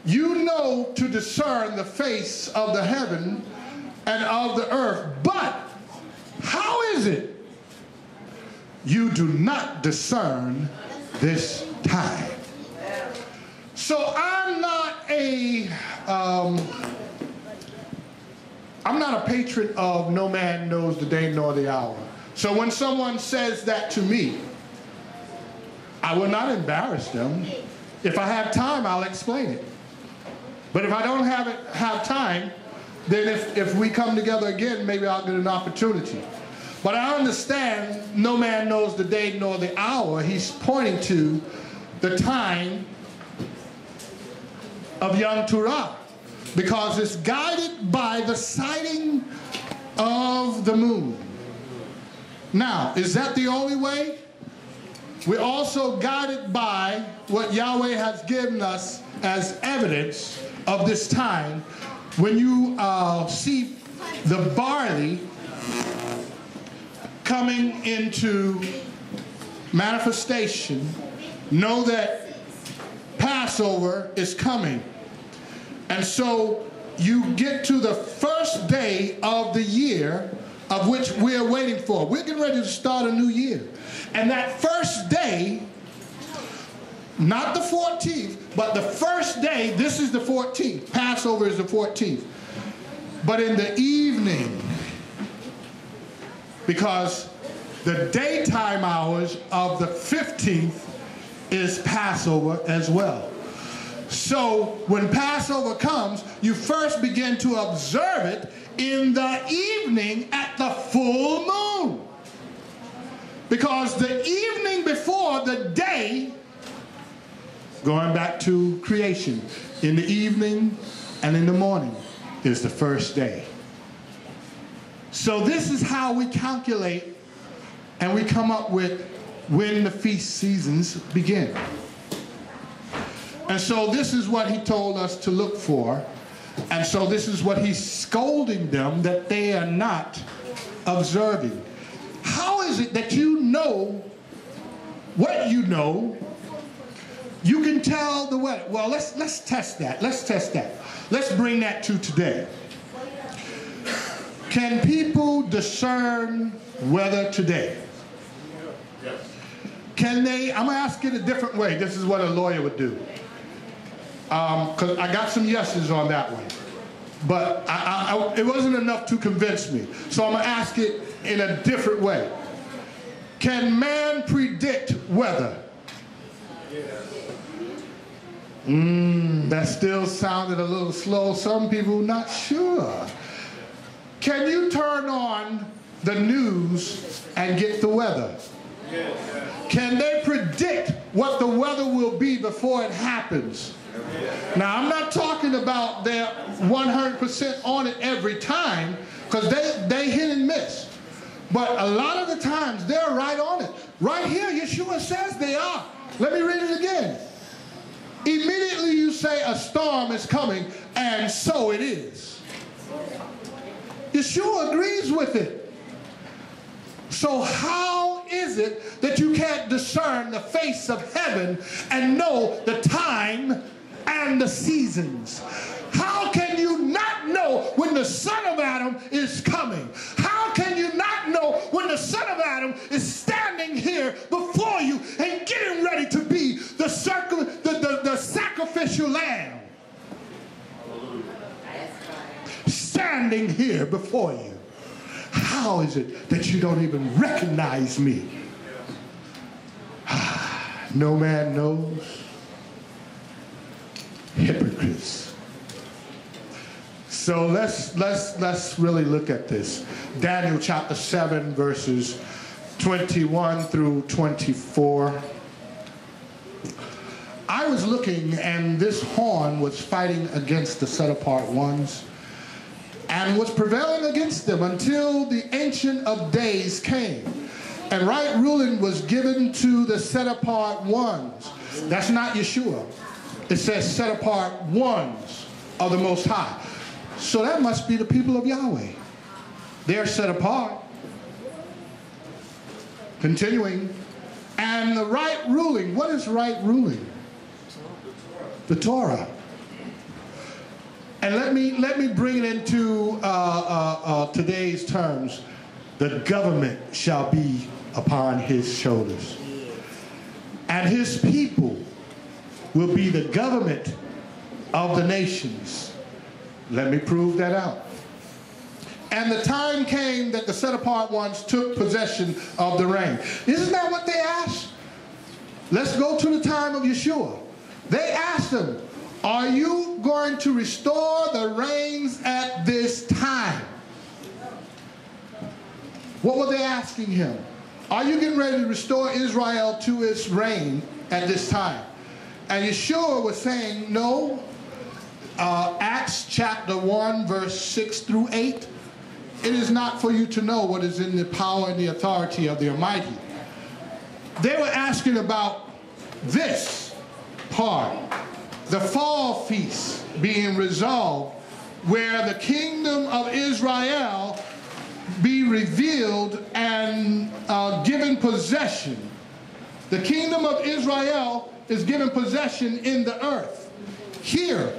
You know to discern the face of the heaven and of the earth, but how is it you do not discern this time? So I'm not a patron of no man knows the day nor the hour. So when someone says that to me, I will not embarrass them. If I have time, I'll explain it. But if I don't have time, then if we come together again, maybe I'll get an opportunity. But I understand no man knows the day nor the hour. He's pointing to the time of Yom Teruah, because it's guided by the sighting of the moon. Now, is that the only way? We're also guided by what Yahweh has given us as evidence of this time. When you see the barley coming into manifestation, know that Passover is coming. And so you get to the first day of the year of which we're waiting for. We're getting ready to start a new year. And that first day, not the 14th, but the first day, this is the 14th. Passover is the 14th. But in the evening, because the daytime hours of the 15th is Passover as well. So when Passover comes, you first begin to observe it in the evening at the full moon. Because the evening before the day, going back to creation, in the evening and in the morning is the first day. So this is how we calculate and we come up with when the feast seasons begin. And so this is what he told us to look for. And so this is what he's scolding them that they are not observing. How is it that you know what you know? You can tell the weather. Well, let's test that. Let's test that. Let's bring that to today. Can people discern weather today? Can they? I'm going to ask it a different way. This is what a lawyer would do. Because I got some yeses on that one. But it wasn't enough to convince me. So I'm going to ask it in a different way. Can man predict weather? That still sounded a little slow. Some people not sure. Can you turn on the news and get the weather? Can they predict what the weather will be before it happens? Now, I'm not talking about they're 100% on it every time, because they hit and miss. But a lot of the times, they're right on it. Right here, Yeshua says they are. Let me read it again. Immediately you say a storm is coming, and so it is. Yeshua agrees with it. So how is it that you can't discern the face of heaven and know the time and the seasons? How can you not know when the Son of Adam is coming? How can you not know when the Son of Adam is standing here before you and getting ready to be the sacrificial lamb? Standing here before you. How is it that you don't even recognize me? no man knows. Hypocrites. So let's really look at this. Daniel chapter 7 verses 21 through 24. I was looking, and this horn was fighting against the set-apart ones and was prevailing against them until the Ancient of Days came. And right ruling was given to the set-apart ones. That's not Yeshua. It says set-apart ones of the Most High. So that must be the people of Yahweh. They're set apart. Continuing. And the right ruling. What is right ruling? The Torah. And let me bring it into today's terms. The government shall be upon his shoulders. And his people will be the government of the nations. Let me prove that out. And the time came that the set-apart ones took possession of the reign. Isn't that what they asked? Let's go to the time of Yeshua. They asked him, are you going to restore the reigns at this time? What were they asking him? Are you getting ready to restore Israel to its reign at this time? And Yeshua was saying, no. Acts chapter 1 verse 6 through 8. It is not for you to know what is in the power and the authority of the Almighty. They were asking about this part, the fall feast being resolved, where the kingdom of Israel be revealed and given possession. The kingdom of Israel is given possession in the earth here.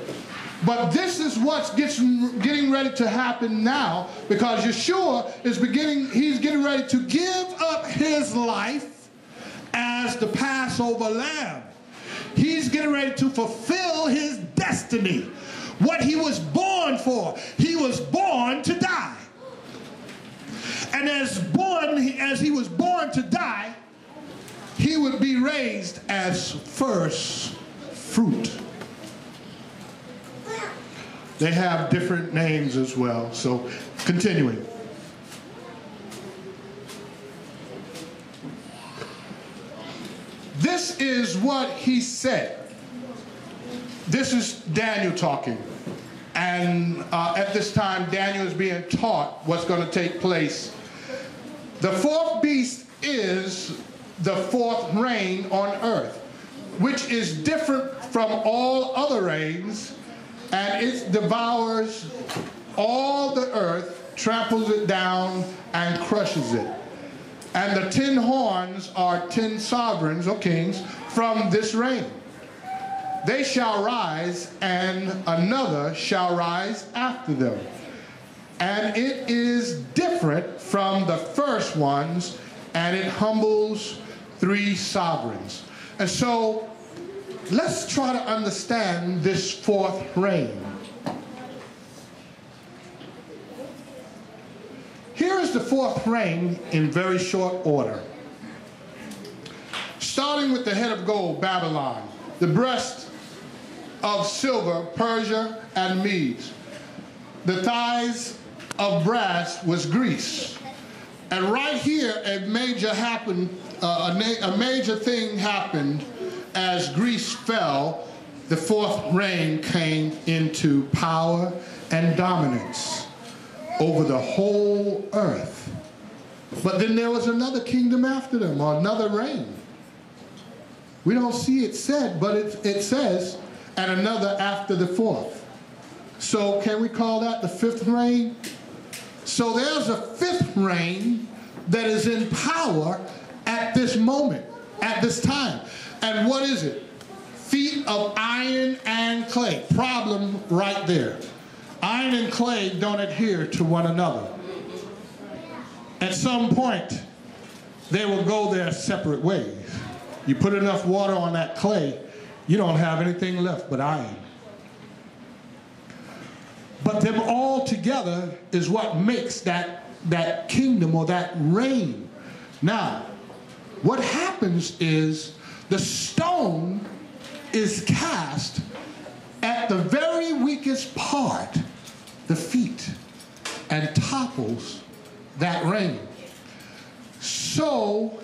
But this is what's getting ready to happen now, because Yeshua is he's getting ready to give up his life as the Passover lamb. He's getting ready to fulfill his destiny, what he was born for. He was born to die. And as he was born to die, he would be raised as first fruit. They have different names as well. So, continuing. This is what he said. This is Daniel talking. And at this time, Daniel is being taught what's going to take place. The fourth beast is the fourth reign on earth, which is different from all other reigns. And it devours all the earth, tramples it down, and crushes it. And the 10 horns are 10 sovereigns or kings from this reign. They shall rise, and another shall rise after them. And it is different from the first ones, and it humbles 3 sovereigns. And so, let's try to understand this fourth reign. Here is the fourth reign in very short order. Starting with the head of gold, Babylon, the breast of silver, Persia and Medes. The thighs of brass was Greece. And right here, a major thing happened. As Greece fell, the fourth reign came into power and dominance over the whole earth. But then there was another kingdom after them, or another reign. We don't see it said, but it says, and another after the fourth. So can we call that the fifth reign? So there's a fifth reign that is in power at this moment, at this time. And what is it? Feet of iron and clay. Problem right there. Iron and clay don't adhere to one another. At some point, they will go their separate ways. You put enough water on that clay, you don't have anything left but iron. But them all together is what makes that kingdom or that reign. Now, what happens is the stone is cast at the very weakest part, the feet, and topples that reign. So,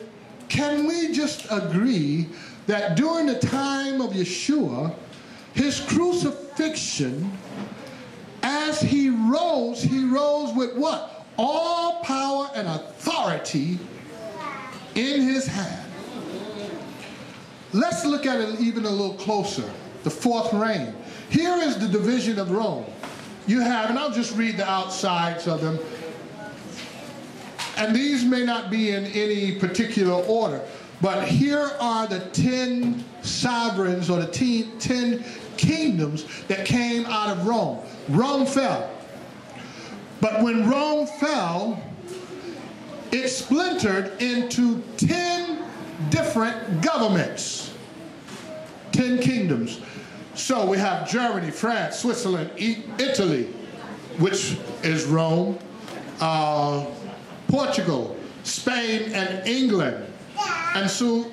can we just agree that during the time of Yeshua, his crucifixion, as he rose with what? All power and authority in his hand. Let's look at it even a little closer. The fourth reign. Here is the division of Rome. You have, and I'll just read the outsides of them. And these may not be in any particular order, but here are the 10 sovereigns or the 10 kingdoms that came out of Rome. Rome fell. But when Rome fell, it splintered into 10 different governments, 10 kingdoms. So we have Germany, France, Switzerland, Italy, which is Rome, Portugal, Spain, and England. And so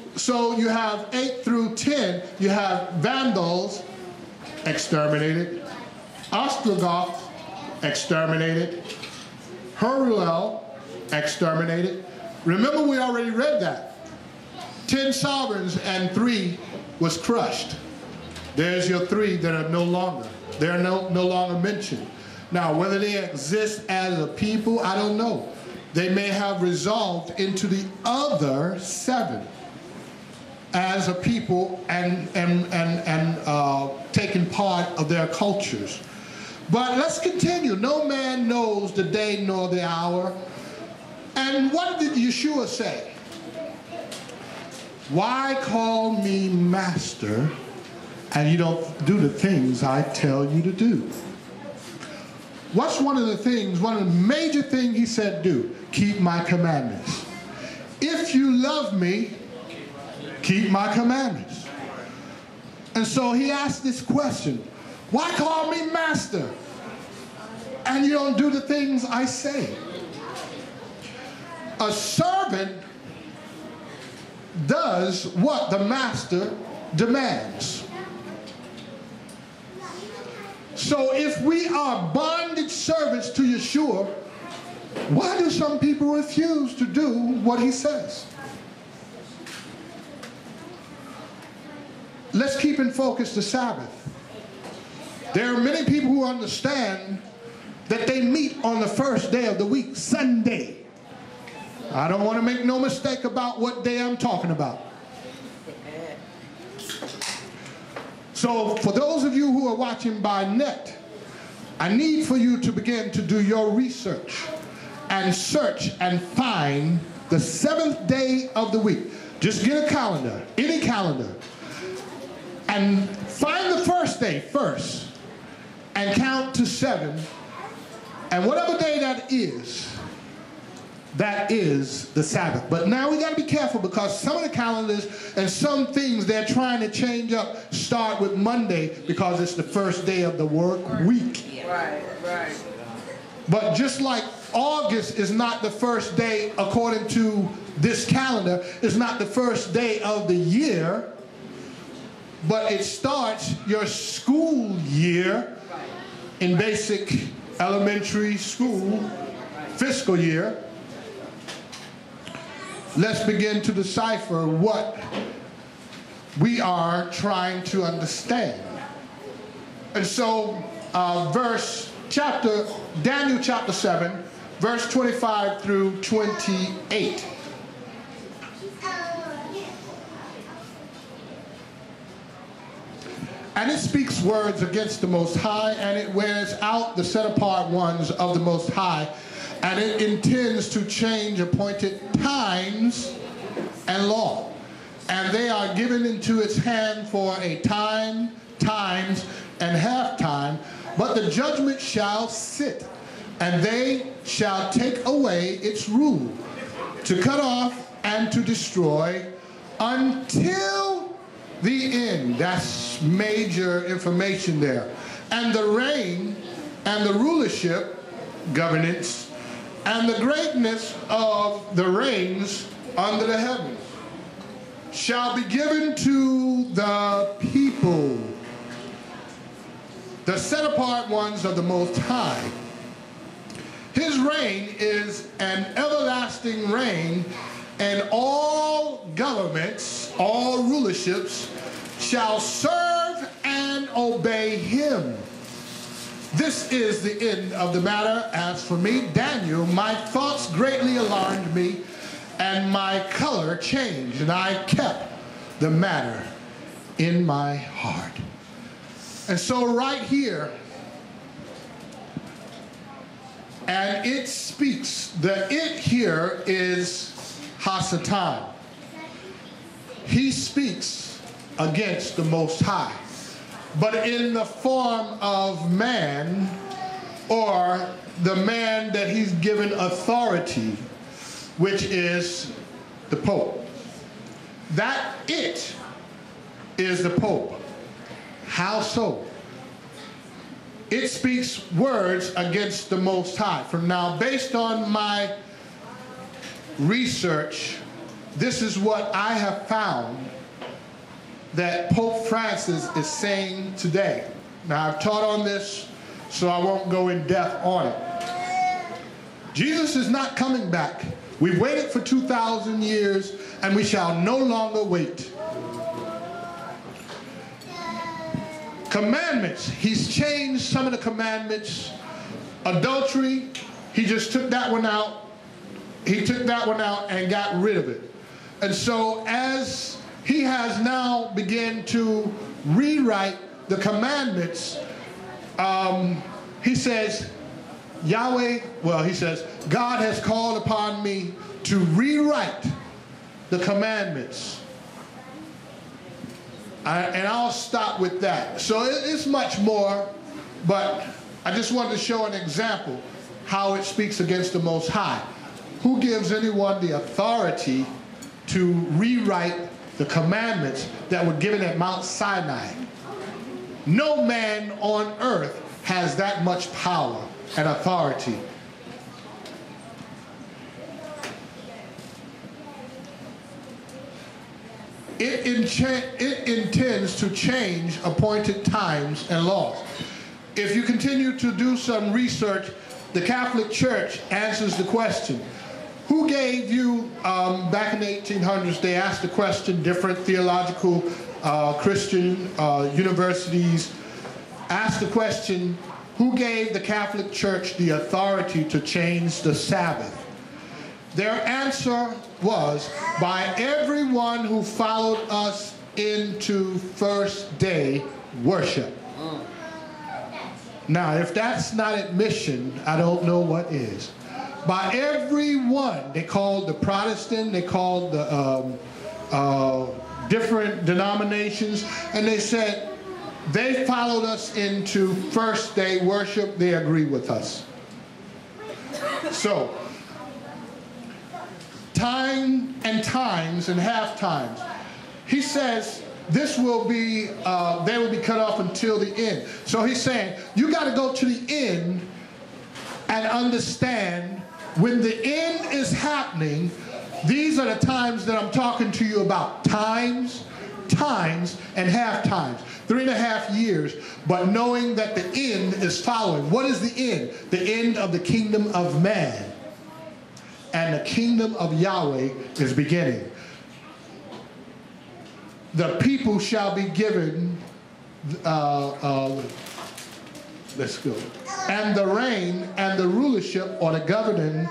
you have 8 through 10, you have Vandals, exterminated, Ostrogoths, exterminated, Heruel, exterminated. Remember, we already read that. 10 sovereigns and 3 was crushed. There's your 3 that are no longer. They're no longer mentioned. Now, whether they exist as a people, I don't know. They may have resolved into the other 7 as a people and taken part of their cultures. But let's continue. No man knows the day nor the hour. And what did Yeshua say? Why call me master and you don't do the things I tell you to do? What's one of the things, one of the major things he said do? Keep my commandments. If you love me, keep my commandments. And so he asked this question, why call me master and you don't do the things I say? A servant does what the master demands. So if we are bondage servants to Yeshua, why do some people refuse to do what he says? Let's keep in focus the Sabbath. There are many people who understand that they meet on the first day of the week, Sunday. I don't want to make no mistake about what day I'm talking about. So for those of you who are watching by net, I need for you to begin to do your research and search and find the 7th day of the week. Just get a calendar, any calendar, and find the first day first and count to 7, and whatever day that is the Sabbath. But now we got to be careful because some of the calendars and some things they're trying to change up start with Monday because it's the first day of the work week. Right. But just like August is not the first day according to this calendar, it's not the first day of the year, but it starts your school year in basic elementary school fiscal year. Let's begin to decipher what we are trying to understand. And so Daniel chapter 7, verse 25 through 28. And it speaks words against the Most High, and it wears out the set-apart ones of the Most High, and it intends to change appointed times and law. And they are given into its hand for a time, times, and half time, but the judgment shall sit, and they shall take away its rule, to cut off and to destroy until the end. That's major information there. And the reign and the rulership, governance, and the greatness of the reigns under the heavens. shall be given to the people, the set-apart ones of the Most High. His reign is an everlasting reign, and all governments, all rulerships, shall serve and obey him. This is the end of the matter. As for me, Daniel, my thoughts greatly alarmed me, and my color changed, and I kept the matter in my heart. And so right here, and it speaks, the it here is Hasatan. He speaks against the Most High, but in the form of man, or the man that he's given authority, which is the Pope. That it is the Pope. How so? It speaks words against the Most High. From now, based on my research, this is what I have found that Pope Francis is saying today. Now, I've taught on this, so I won't go in depth on it. Jesus is not coming back. We've waited for 2,000 years, and we shall no longer wait. Commandments. He's changed some of the commandments. Adultery, he just took that one out. He took that one out and got rid of it. And so as he has now begun to rewrite the commandments, he says, Yahweh, well, he says, God has called upon me to rewrite the commandments. And I'll stop with that. So it's much more, but I just wanted to show an example how it speaks against the Most High. Who gives anyone the authority to rewrite the commandments that were given at Mount Sinai? No man on earth has that much power and authority. It intends to change appointed times and laws. If you continue to do some research, the Catholic Church answers the question. Who gave you, back in the 1800s, they asked the question, different theological Christian universities asked the question, who gave the Catholic Church the authority to change the Sabbath? Their answer was, by everyone who followed us into first day worship. Now, if that's not admission, I don't know what is. By everyone, they called the Protestant, they called the different denominations, and they said they followed us into first day worship, they agree with us. So, time and times and half times. He says this will be, they will be cut off until the end. So he's saying, you got to go to the end and understand when the end is happening, these are the times that I'm talking to you about. Times, and half times. 3.5 years, but knowing that the end is following. What is the end? The end of the kingdom of man. And the kingdom of Yahweh is beginning. The people shall be given, let's go. And the reign and the rulership, or the governing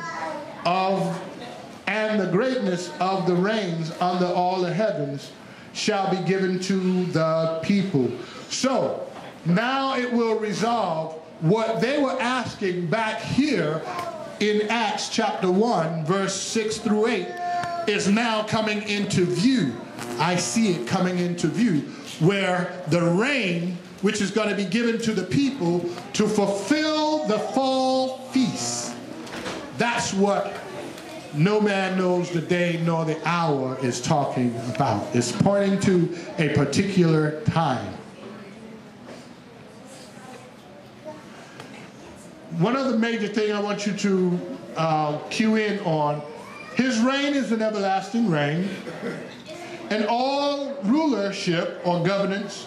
of, and the greatness of the reigns under all the heavens shall be given to the people. So now it will resolve what they were asking back here in Acts chapter 1, verse 6 through 8, is now coming into view. I see it coming into view, where the reign, which is going to be given to the people to fulfill the fall feast. That's what no man knows the day nor the hour is talking about. It's pointing to a particular time. One other major thing I want you to cue in on, his reign is an everlasting reign. And all rulership or governance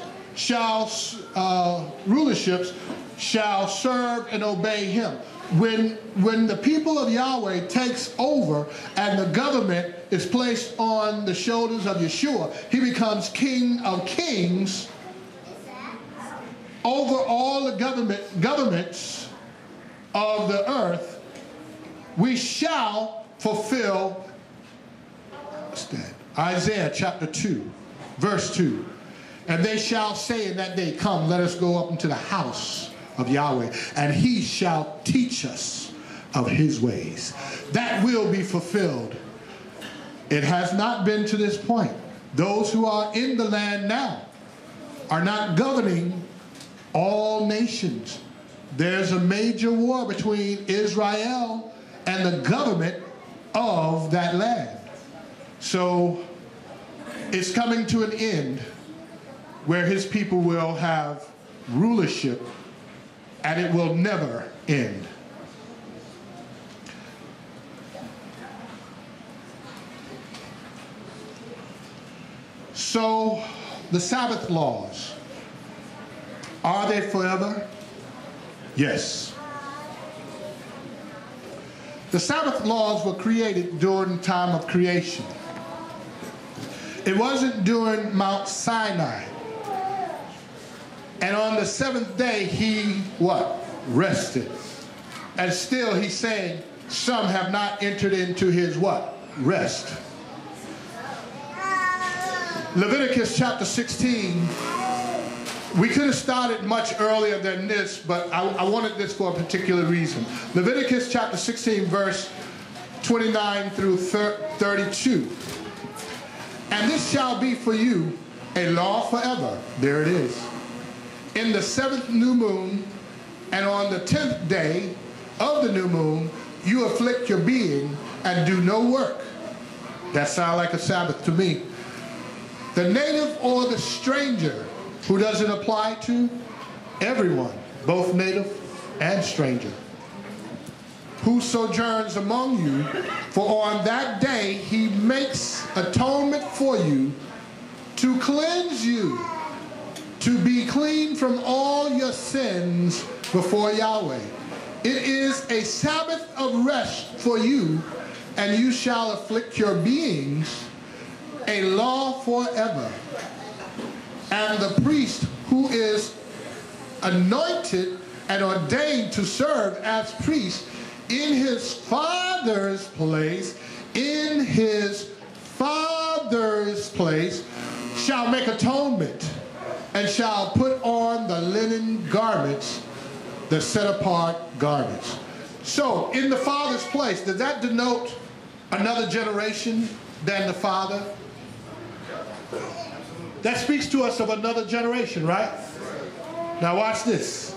rulerships shall serve and obey him. When the people of Yahweh takes over and the government is placed on the shoulders of Yeshua, he becomes King of Kings over all the governments of the earth. We shall fulfill, what's that? Isaiah chapter 2, verse 2. And they shall say in that day, come, let us go up into the house of Yahweh, and he shall teach us of his ways. That will be fulfilled. It has not been to this point. Those who are in the land now are not governing all nations. There's a major war between Israel and the government of that land. So it's coming to an end where his people will have rulership, and it will never end. So the Sabbath laws, are they forever? Yes. The Sabbath laws were created during the time of creation. It wasn't during Mount Sinai. And on the seventh day, he, what? Rested. And still he's saying, some have not entered into his what? Rest. Leviticus chapter 16, we could have started much earlier than this, but I wanted this for a particular reason. Leviticus chapter 16, verse 29 through 32. And this shall be for you a law forever. There it is. In the seventh new moon, and on the 10th day of the new moon, you afflict your being and do no work. That sounds like a Sabbath to me. The native or the stranger, who does it apply to? Everyone, both native and stranger, who sojourns among you, for on that day he makes atonement for you to cleanse you, to be clean from all your sins before Yahweh. It is a Sabbath of rest for you, and you shall afflict your beings, a law forever. And the priest who is anointed and ordained to serve as priest in his father's place, shall make atonement and shall put on the linen garments, the set apart garments. So in the father's place, does that denote another generation than the father? That speaks to us of another generation, right? Now watch this.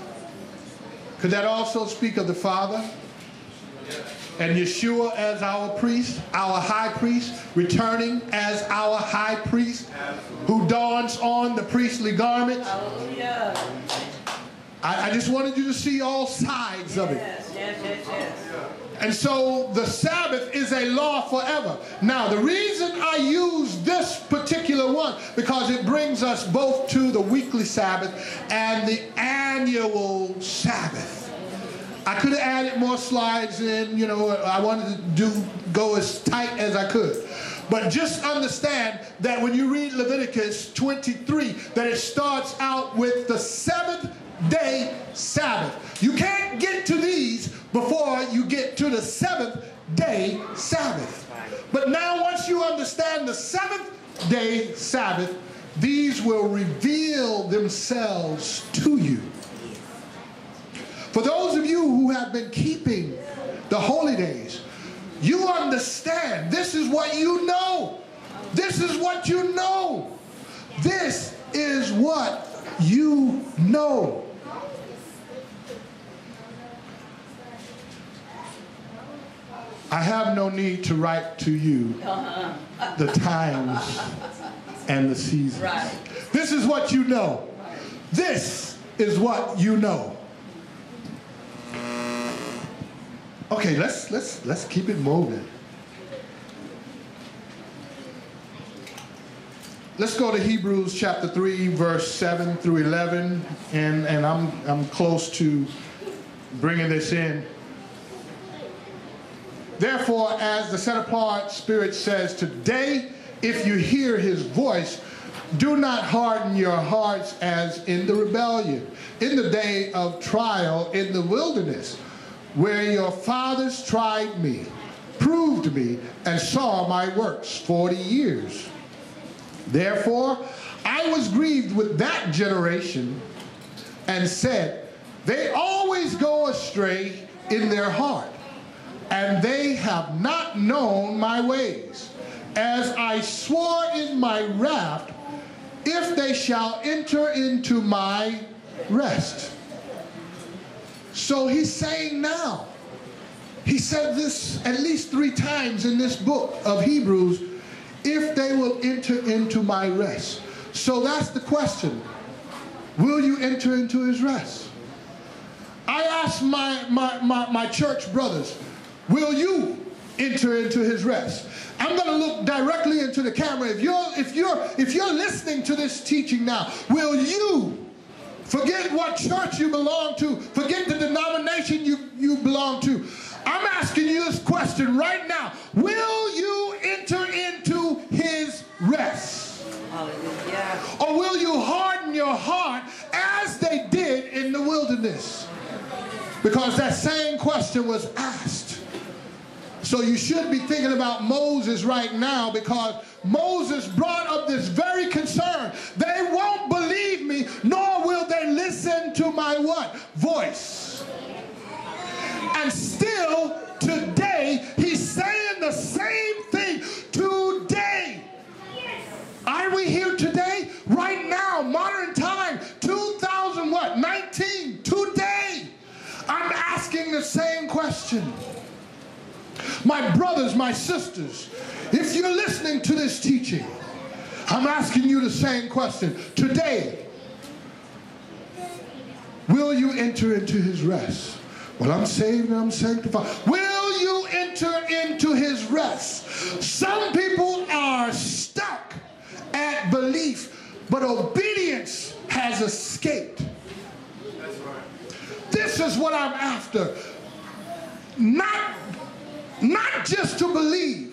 Could that also speak of the Father? And Yeshua as our priest, our high priest, returning as our high priest, who dons on the priestly garments? Hallelujah. I just wanted you to see all sides of it. Yes. And so the Sabbath is a law forever. Now, the reason I use this particular one, because it brings us both to the weekly Sabbath and the annual Sabbath. I could have added more slides in, you know, I wanted to go as tight as I could. But just understand that when you read Leviticus 23, that it starts out with the seventh day Sabbath. You can't get to these before you get to the seventh day Sabbath. But now once you understand the seventh day Sabbath, these will reveal themselves to you. For those of you who have been keeping the holy days, you understand this is what you know. This is what you know. This is what you know. I have no need to write to you the times and the seasons. Right. This is what you know. This is what you know. Okay, let's keep it moving. let's go to Hebrews chapter 3, verse 7 through 11, and I'm close to bringing this in. Therefore, as the set-apart Spirit says, today, if you hear his voice, do not harden your hearts as in the rebellion, in the day of trial in the wilderness, where your fathers tried me, proved me, and saw my works 40 years. Therefore, I was grieved with that generation and said, they always go astray in their heart, and they have not known my ways. As I swore in my wrath, if they shall enter into my rest. So he's saying now, he said this at least 3 times in this book of Hebrews, if they will enter into my rest. So that's the question. Will you enter into his rest? I asked my church brothers, will you enter into his rest? I'm going to look directly into the camera. If you're listening to this teaching now, will you forget what church you belong to, forget the denomination you belong to? I'm asking you this question right now. Will you enter into his rest? Hallelujah. Or will you harden your heart as they did in the wilderness? Because that same question was asked. So you should be thinking about Moses right now, because Moses brought up this very concern. They won't believe me, nor will they listen to my what? Voice. And still today, he's saying the same thing today. Are we here today? Right now, modern time, 2019, today. I'm asking the same question. My brothers, my sisters, if you're listening to this teaching, I'm asking you the same question. Today, will you enter into his rest? Well, I'm saved and I'm sanctified. Will you enter into his rest? Some people are stuck at belief, but obedience has escaped. That's right. This is what I'm after. Not just to believe.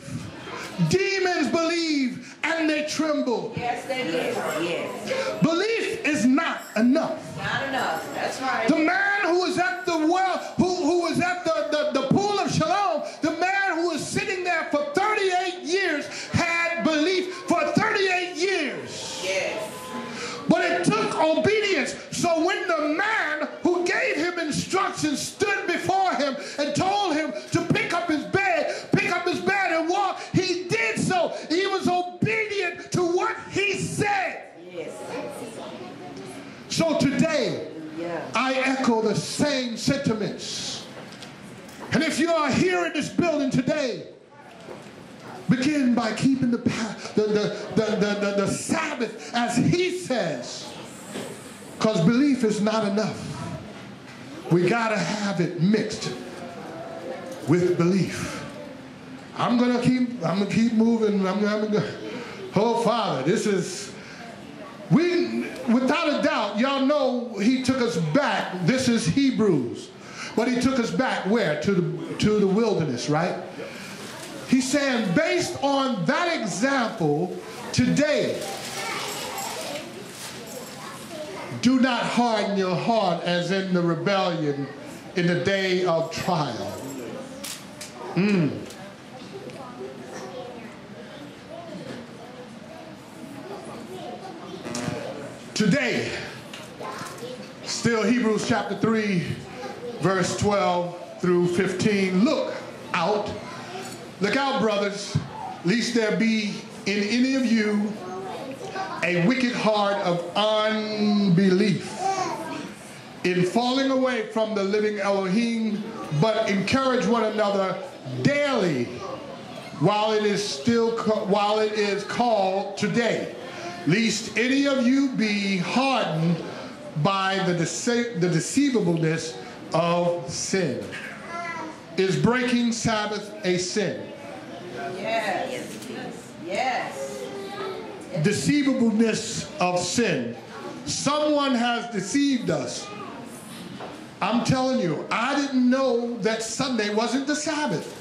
Demons believe and they tremble. Yes, they do. Yes. Belief is not enough. Not enough. That's right. The man who was at the well, who was at the pool of Shalom, the man who was sitting there for 38 years had belief for 38 years. Yes. But it took obedience. So when the man who gave him instructions stood before him and told him to pick up his bed and walk, he did so. He was obedient to what he said. Yes. So today, I echo the same sentiments. And if you are here in this building today, begin by keeping the Sabbath as he says. Because belief is not enough. We got to have it mixed with belief. I'm gonna keep moving. Oh, Father, this is, without a doubt, y'all know he took us back. This is Hebrews. But he took us back where? To the wilderness, right? He's saying, based on that example, today, do not harden your heart as in the rebellion in the day of trial. Today, still Hebrews chapter 3, verse 12 through 15. Look out, brothers, lest there be in any of you a wicked heart of unbelief in falling away from the living Elohim, but encourage one another daily while it is called today, lest any of you be hardened by the deceivableness of sin. Is breaking Sabbath a sin? Yes. Yes. deceivableness of sin. Someone has deceived us. I'm telling you, I didn't know that Sunday wasn't the Sabbath.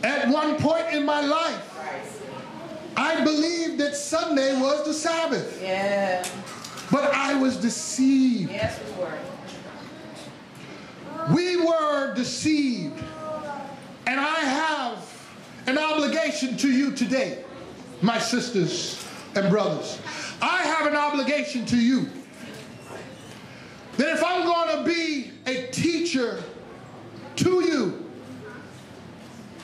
At one point in my life, I believed that Sunday was the Sabbath. Yeah. But I was deceived. Yes, we were. We were deceived. And I have an obligation to you today, my sisters and brothers. I have an obligation to you that if I'm going to be a teacher to you,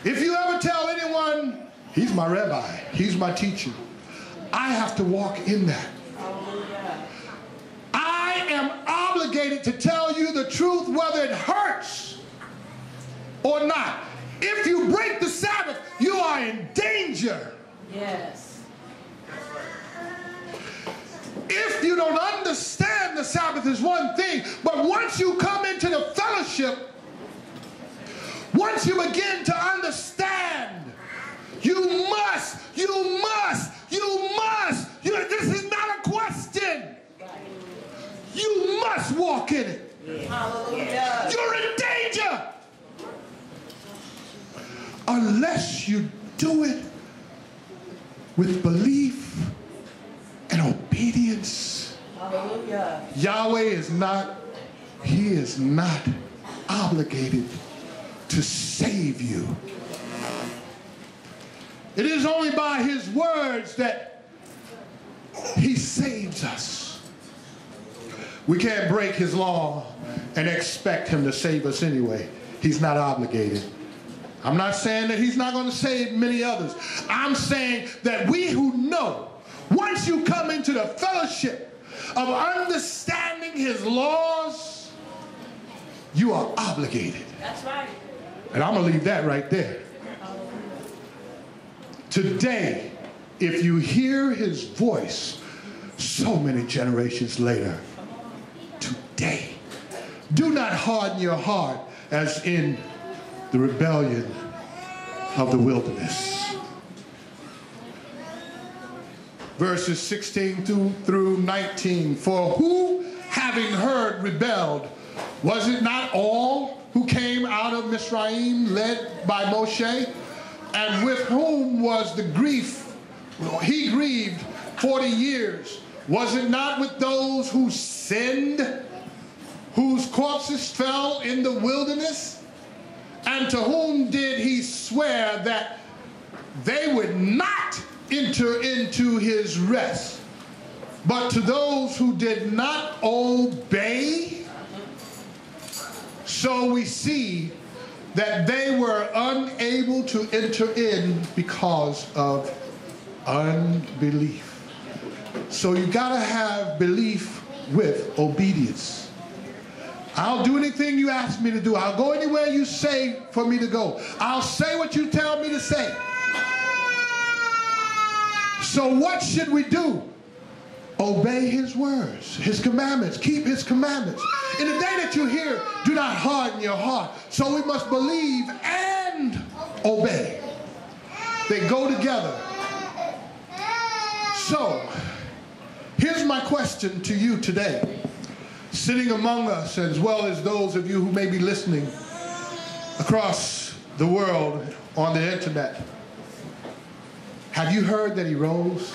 if you ever tell anyone, he's my rabbi, he's my teacher, I have to walk in that. I am obligated to tell you the truth whether it hurts or not. If you break the Sabbath, you are in danger. Yes. If you don't understand the Sabbath is one thing, but once you come into the fellowship, once you begin to understand, this is not a question. You must walk in it. Hallelujah. You're in danger. Unless you do it with belief and obedience. Hallelujah. Yahweh is not, he is not obligated to save you. It is only by his words that he saves us. We can't break his law and expect him to save us anyway. He's not obligated. I'm not saying that he's not going to save many others. I'm saying that we who know, once you come into the fellowship of understanding his laws, you are obligated. That's right. And I'm going to leave that right there. Today, if you hear his voice so many generations later, today, do not harden your heart as in the rebellion of the wilderness. Verses 16 through 19. For who, having heard, rebelled? Was it not all who came out of Mizraim led by Moshe? And with whom was the grief? He grieved 40 years. Was it not with those who sinned, whose corpses fell in the wilderness? And to whom did he swear that they would not enter into his rest? But to those who did not obey? So we see that they were unable to enter in because of unbelief. So you gotta have belief with obedience. I'll do anything you ask me to do. I'll go anywhere you say for me to go. I'll say what you tell me to say. So what should we do? Obey his words, his commandments, keep his commandments. In the day that you hear, do not harden your heart. So we must believe and obey. They go together. So, here's my question to you today, sitting among us, as well as those of you who may be listening across the world on the internet. Have you heard that he rose?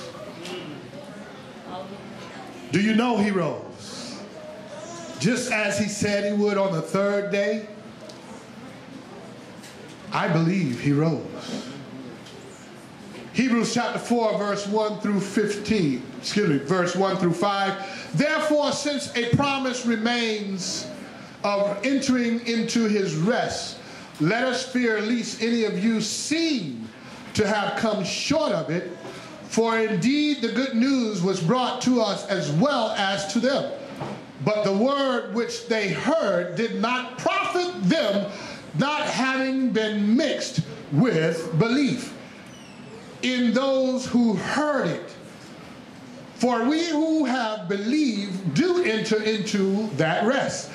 Do you know he rose? Just as he said he would on the third day, I believe he rose. Hebrews chapter 4, verse 1 through 15, verse 1 through 5. Therefore, since a promise remains of entering into his rest, let us fear lest any of you seem to have come short of it. For indeed the good news was brought to us as well as to them. But the word which they heard did not profit them, not having been mixed with belief in those who heard it. For we who have believed do enter into that rest.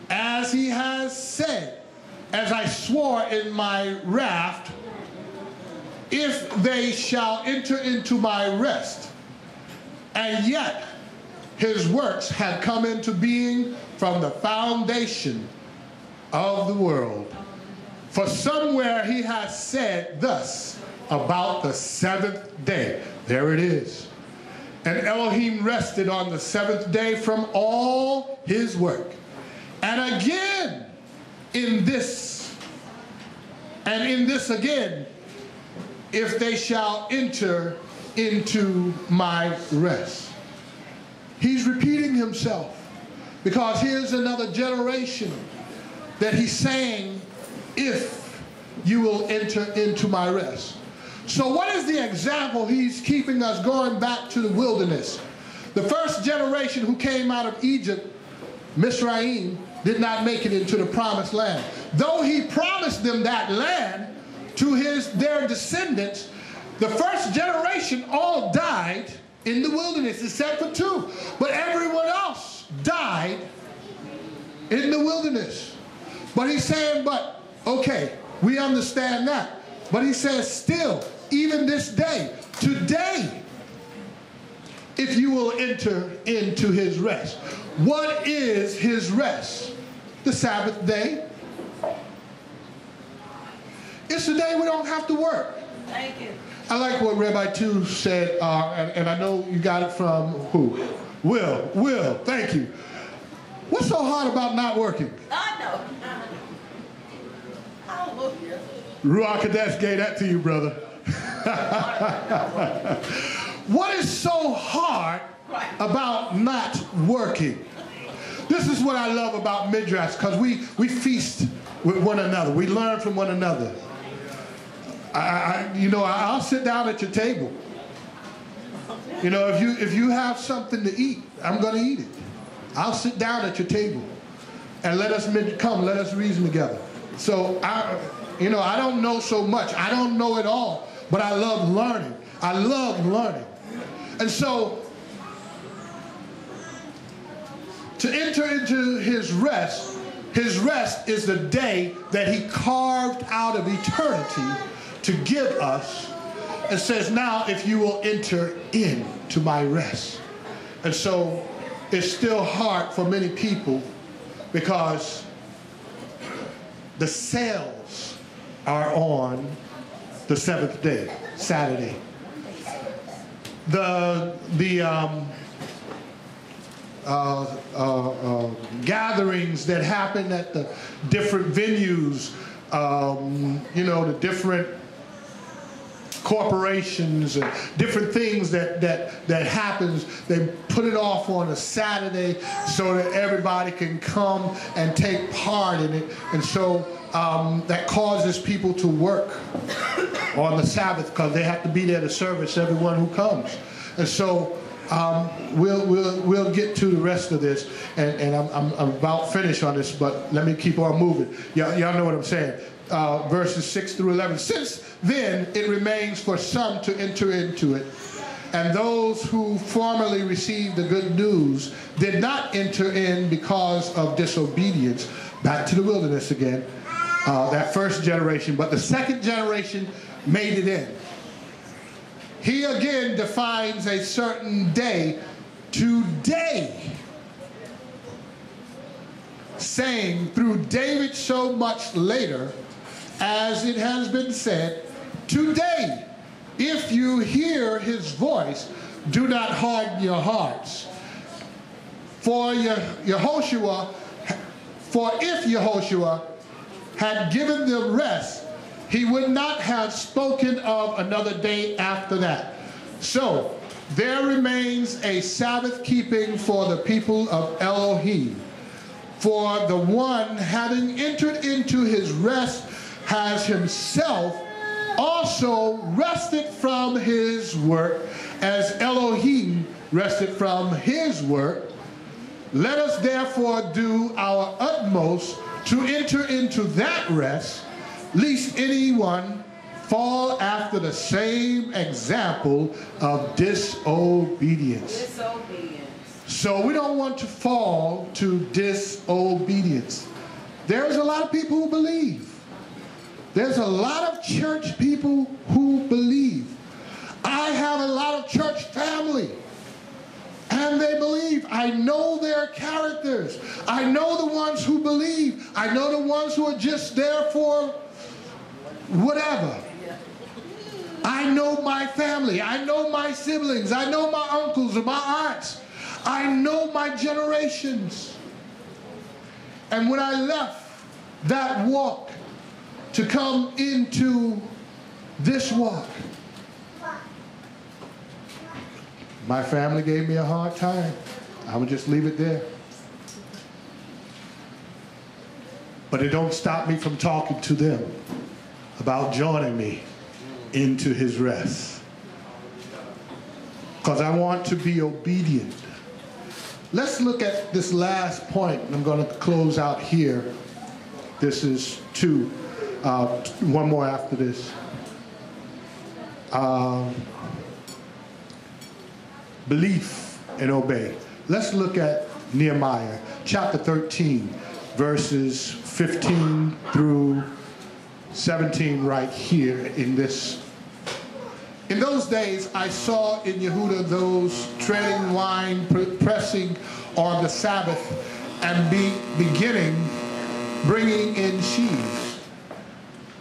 As he has said, as I swore in my wrath, if they shall enter into my rest, and yet his works had come into being from the foundation of the world. For somewhere he has said thus about the seventh day. There it is. And Elohim rested on the seventh day from all his work. And again, in this, and in this again, if they shall enter into my rest. He's repeating himself, because here's another generation that he's saying, if you will enter into my rest. So what is the example he's keeping us going back to the wilderness? The first generation who came out of Egypt, Mizraim, did not make it into the promised land. Though he promised them that land to their descendants, the first generation all died in the wilderness except for two. But everyone else died in the wilderness. But he's saying, but, okay, we understand that. But he says, still, even this day, today, if you will enter into his rest. What is his rest? The Sabbath day. It's the day we don't have to work. Thank you. I like what Rabbi Tu said, and I know you got it from who? Will, thank you. What's so hard about not working? I know. I don't look here. Ruach Kadesh gave that to you, brother. What is so hard about not working? This is what I love about Midrash, because we feast with one another. We learn from one another. I'll sit down at your table. You know, if you have something to eat, I'm going to eat it. I'll sit down at your table and let us reason together. So I don't know so much. I don't know it all, but I love learning. I love learning. And so to enter into his rest is the day that he carved out of eternity to give us, and says, now if you will enter into my rest. And so it's still hard for many people, because the sales are on the seventh day, Saturday. The gatherings that happen at the different venues, the different corporations and different things that happens, they put it off on a Saturday so that everybody can come and take part in it. And so that causes people to work on the Sabbath, because they have to be there to service everyone who comes. And so we'll get to the rest of this, and I'm about finished on this, but let me keep on moving. Y'all know what I'm saying. Verses 6 through 11. Since then it remains for some to enter into it, and those who formerly received the good news did not enter in because of disobedience. Back to the wilderness again. That first generation, but the second generation made it in. He again defines a certain day, today, saying through David so much later, as it has been said, today, if you hear his voice, do not harden your hearts. For if Yehoshua had given them rest, he would not have spoken of another day after that. So there remains a Sabbath keeping for the people of Elohim. For the one having entered into his rest has himself also rested from his work, as Elohim rested from his work. Let us therefore do our utmost to enter into that rest, lest anyone fall after the same example of disobedience. So we don't want to fall to disobedience. There's a lot of people who believe. There's a lot of church people who believe. I have a lot of church family, and they believe. I know their characters. I know the ones who believe. I know the ones who are just there for whatever. I know my family. I know my siblings. I know my uncles and my aunts. I know my generations. And when I left that walk to come into this walk, my family gave me a hard time. I'm going to just leave it there. But it don't stop me from talking to them about joining me into his rest. Because I want to be obedient. Let's look at this last point. I'm going to close out here. This is two. One more after this. Belief and obey. Let's look at Nehemiah chapter 13, verses 15 through 17 right here in this. In those days I saw in Yehuda those treading wine, pressing on the Sabbath, and beginning bringing in sheaves,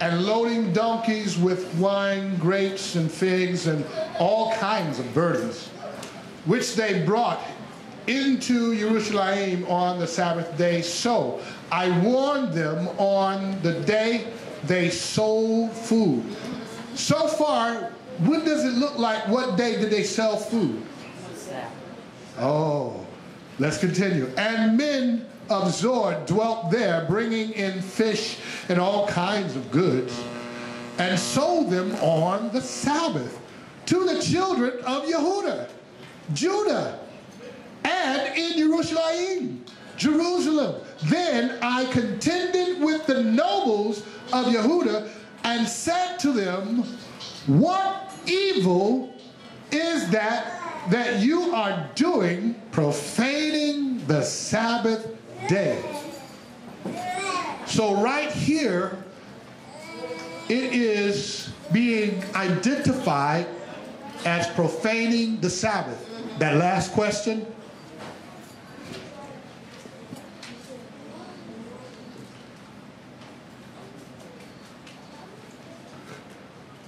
and loading donkeys with wine, grapes, and figs, and all kinds of burdens, which they brought into Jerusalem on the Sabbath day. So I warned them on the day they sold food. So far, what does it look like? What day did they sell food? Oh, let's continue. And men of Zor dwelt there, bringing in fish and all kinds of goods, and sold them on the Sabbath to the children of Yehuda, Judah, and in Jerusalem. Then I contended with the nobles of Yehuda and said to them, what evil is that you are doing, profaning the Sabbath day? So right here, it is being identified as profaning the Sabbath. That last question.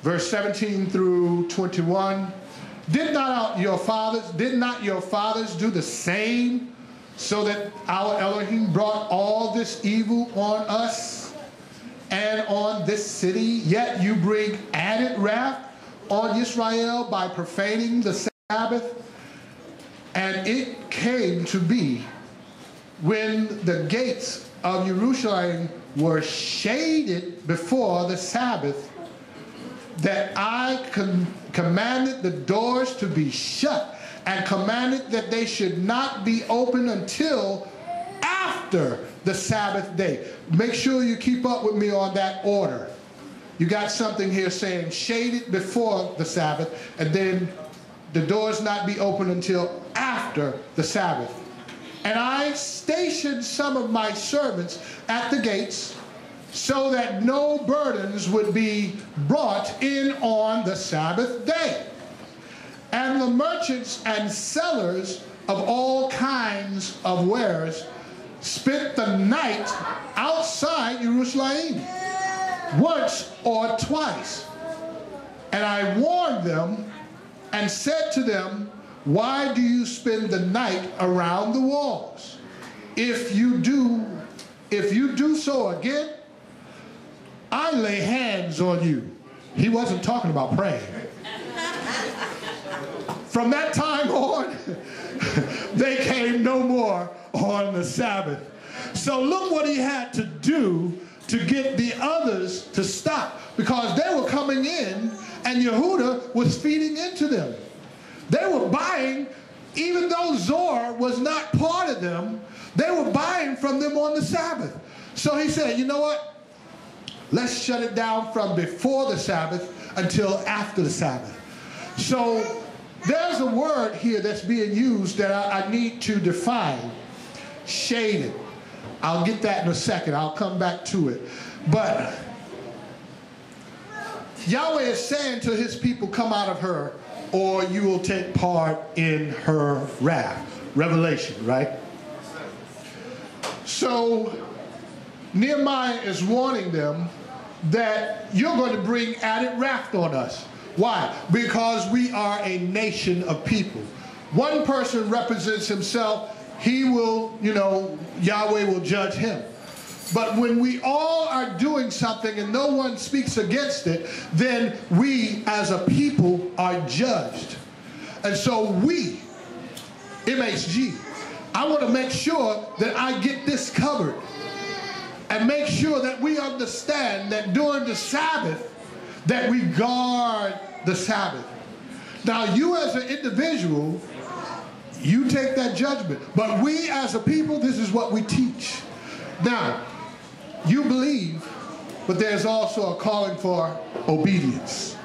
Verse 17 through 21. Did not your fathers do the same, so that our Elohim brought all this evil on us and on this city? Yet you bring added wrath on Israel by profaning the Sabbath. And it came to be, when the gates of Jerusalem were shaded before the Sabbath, that I commanded the doors to be shut, and commanded that they should not be open until after the Sabbath day. Make sure you keep up with me on that order. You got something here saying shaded before the Sabbath, and then the doors not be open until after the Sabbath. And I stationed some of my servants at the gates, so that no burdens would be brought in on the Sabbath day. And the merchants and sellers of all kinds of wares spent the night outside Jerusalem, once or twice. And I warned them and said to them, why do you spend the night around the walls? If you do so again, I lay hands on you. He wasn't talking about praying. From that time on, they came no more on the Sabbath. So look what he had to do to get the others to stop, because they were coming in and Yehuda was feeding into them. They were buying, even though Zor was not part of them, they were buying from them on the Sabbath. So he said, you know what? Let's shut it down from before the Sabbath until after the Sabbath. So there's a word here that's being used that I need to define. Shaded. I'll get that in a second. I'll come back to it. But Yahweh is saying to his people, come out of her, or you will take part in her wrath. Revelation, right? So Nehemiah is warning them that you're going to bring added wrath on us. Why? Because we are a nation of people. One person represents himself. He will, Yahweh will judge him. But when we all are doing something and no one speaks against it, then we as a people are judged. And so we, MHG, I want to make sure that I get this covered and make sure that we understand that during the Sabbath that we guard the Sabbath. Now you as an individual, you take that judgment. But we as a people, this is what we teach. Now, you believe, but there's also a calling for obedience.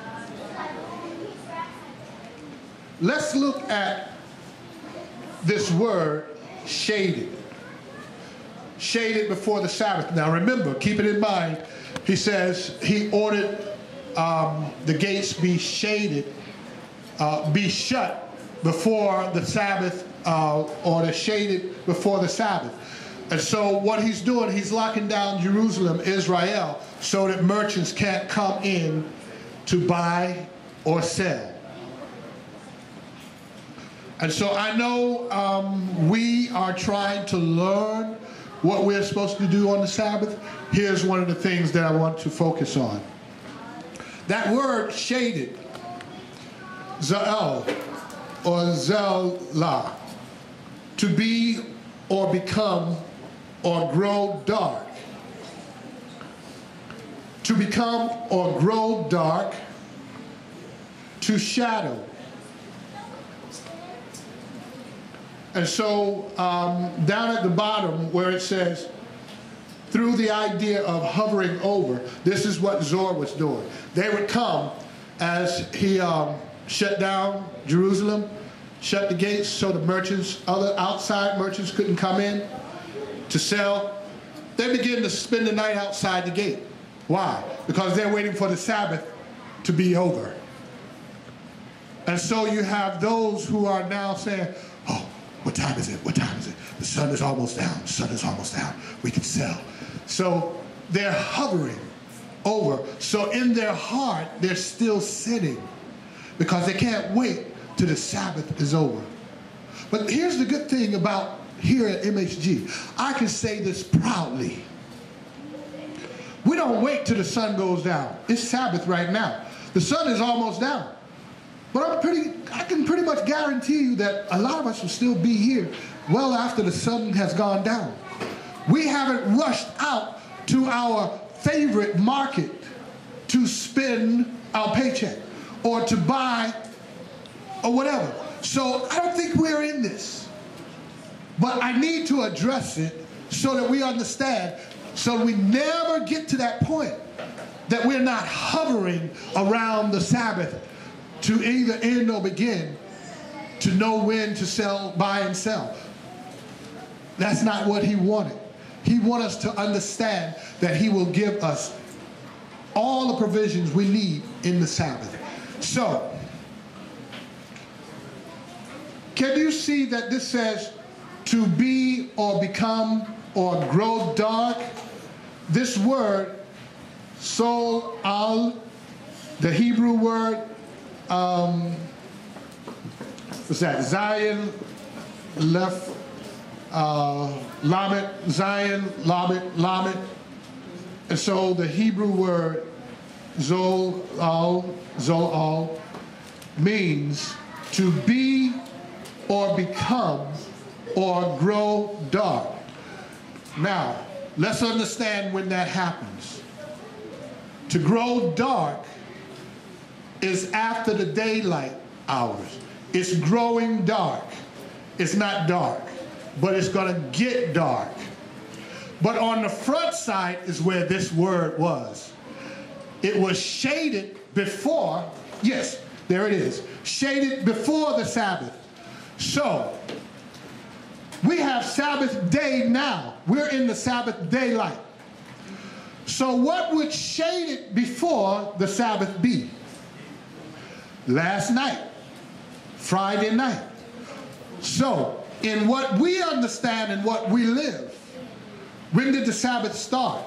Let's look at this word, shaded. Shaded before the Sabbath. Now remember, keep it in mind, he says he ordered the gates be shaded, be shut before the Sabbath, or they're shaded before the Sabbath. And so what he's doing, he's locking down Jerusalem, Israel, so that merchants can't come in to buy or sell. And so I know we are trying to learn what we're supposed to do on the Sabbath. Here's one of the things that I want to focus on. That word shaded, Za'el or Zelah, to be or become or grow dark. To become or grow dark, to shadow. And so down at the bottom where it says, through the idea of hovering over, this is what Zor was doing. They would come as he shut down Jerusalem, shut the gates so the merchants, other outside merchants couldn't come in to sell. They begin to spend the night outside the gate. Why? Because they're waiting for the Sabbath to be over. And so you have those who are now saying, oh, what time is it? What time is it? The sun is almost down. The sun is almost down. We can sell. So they're hovering over. So in their heart, they're still sinning because they can't wait till the Sabbath is over. But here's the good thing about here at MHG. I can say this proudly. We don't wait till the sun goes down. It's Sabbath right now. The sun is almost down. But I can pretty much guarantee you that a lot of us will still be here well after the sun has gone down. We haven't rushed out to our favorite market to spend our paycheck or to buy or whatever. So I don't think we're in this. But I need to address it so that we understand, so we never get to that point that we're not hovering around the Sabbath to either end or begin to know when to sell, buy and sell. That's not what he wanted. He wants us to understand that he will give us all the provisions we need in the Sabbath. So, can you see that this says to be or become or grow dark? This word, sol al, the Hebrew word, what's that? Zion, left, lamet, Zion, lamet, lamet. And so the Hebrew word zol al means to be or become or grow dark. Now, let's understand when that happens. To grow dark is after the daylight hours. It's growing dark. It's not dark, but it's going to get dark. But on the front side is where this word was. It was shaded before, yes, there it is, shaded before the Sabbath. So, we have Sabbath day now. We're in the Sabbath daylight. So what would shade it before the Sabbath be? Last night, Friday night. So in what we understand and what we live, when did the Sabbath start?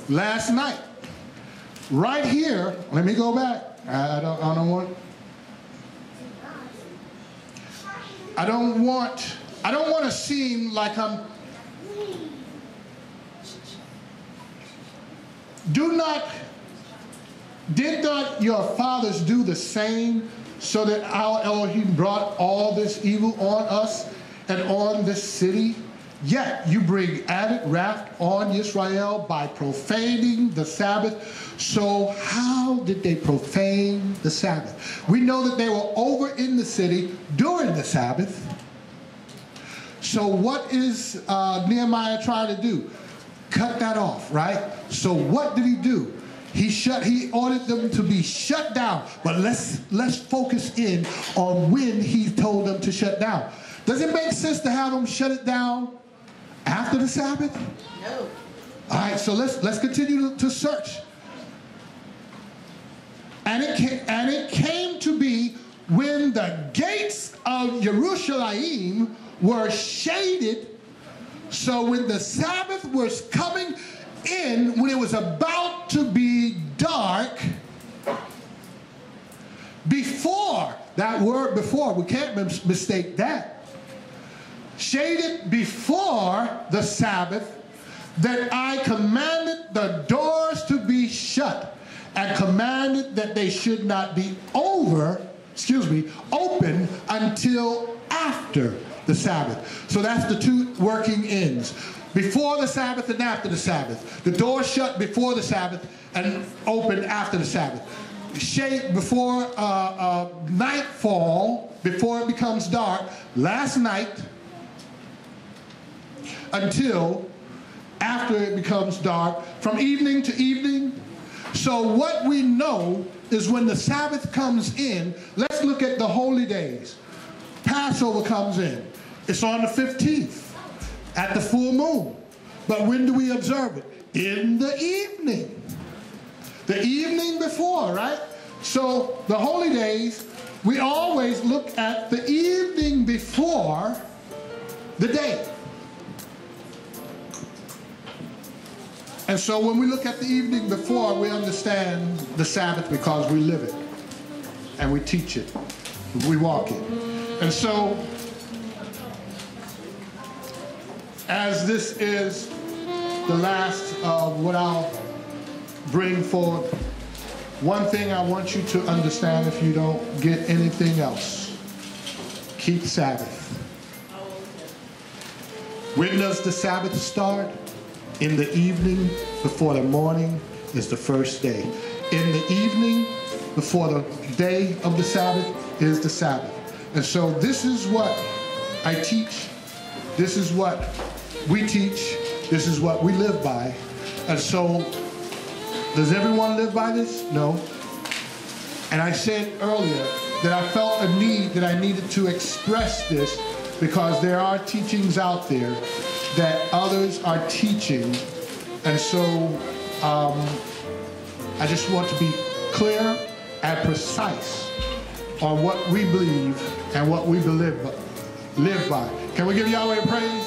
Last night. Right here, let me go back. I don't want to seem like I'm. Did not your fathers do the same, so that our Elohim brought all this evil on us and on this city? Yet you bring added wrath on Israel by profaning the Sabbath. So how did they profane the Sabbath? We know that they were over in the city during the Sabbath. So what is Nehemiah trying to do? Cut that off, right? So what did he do? He ordered them to be shut down. But let's focus in on when he told them to shut down. Does it make sense to have them shut it down after the Sabbath? No. All right, so let's continue to search. And it came to be when the gates of Jerusalem were shaded. So when the Sabbath was coming in, when it was about to be dark, before, that word before, we can't mistake that. Shaded before the Sabbath, that I commanded the doors to be shut, and commanded that they should not be open until after the Sabbath. So that's the two working ends. Before the Sabbath and after the Sabbath. The door shut before the Sabbath and open after the Sabbath. Shade before nightfall, before it becomes dark, last night, until after it becomes dark, from evening to evening. So what we know is when the Sabbath comes in, let's look at the holy days. Passover comes in. It's on the 15th at the full moon. But when do we observe it? In the evening. The evening before, right? So the holy days, we always look at the evening before the day. And so when we look at the evening before, we understand the Sabbath because we live it. And we teach it. We walk it. And so, as this is the last of what I'll bring forward, one thing I want you to understand, if you don't get anything else, keep Sabbath. When does the Sabbath start? In the evening before the morning is the first day. In the evening before the day of the Sabbath is the Sabbath. And so this is what I teach. This is what we teach. This is what we live by. And so, does everyone live by this? No. And I said earlier that I felt a need that I needed to express this because there are teachings out there that others are teaching. And so I just want to be clear and precise on what we believe and what we live by. Can we give Yahweh praise?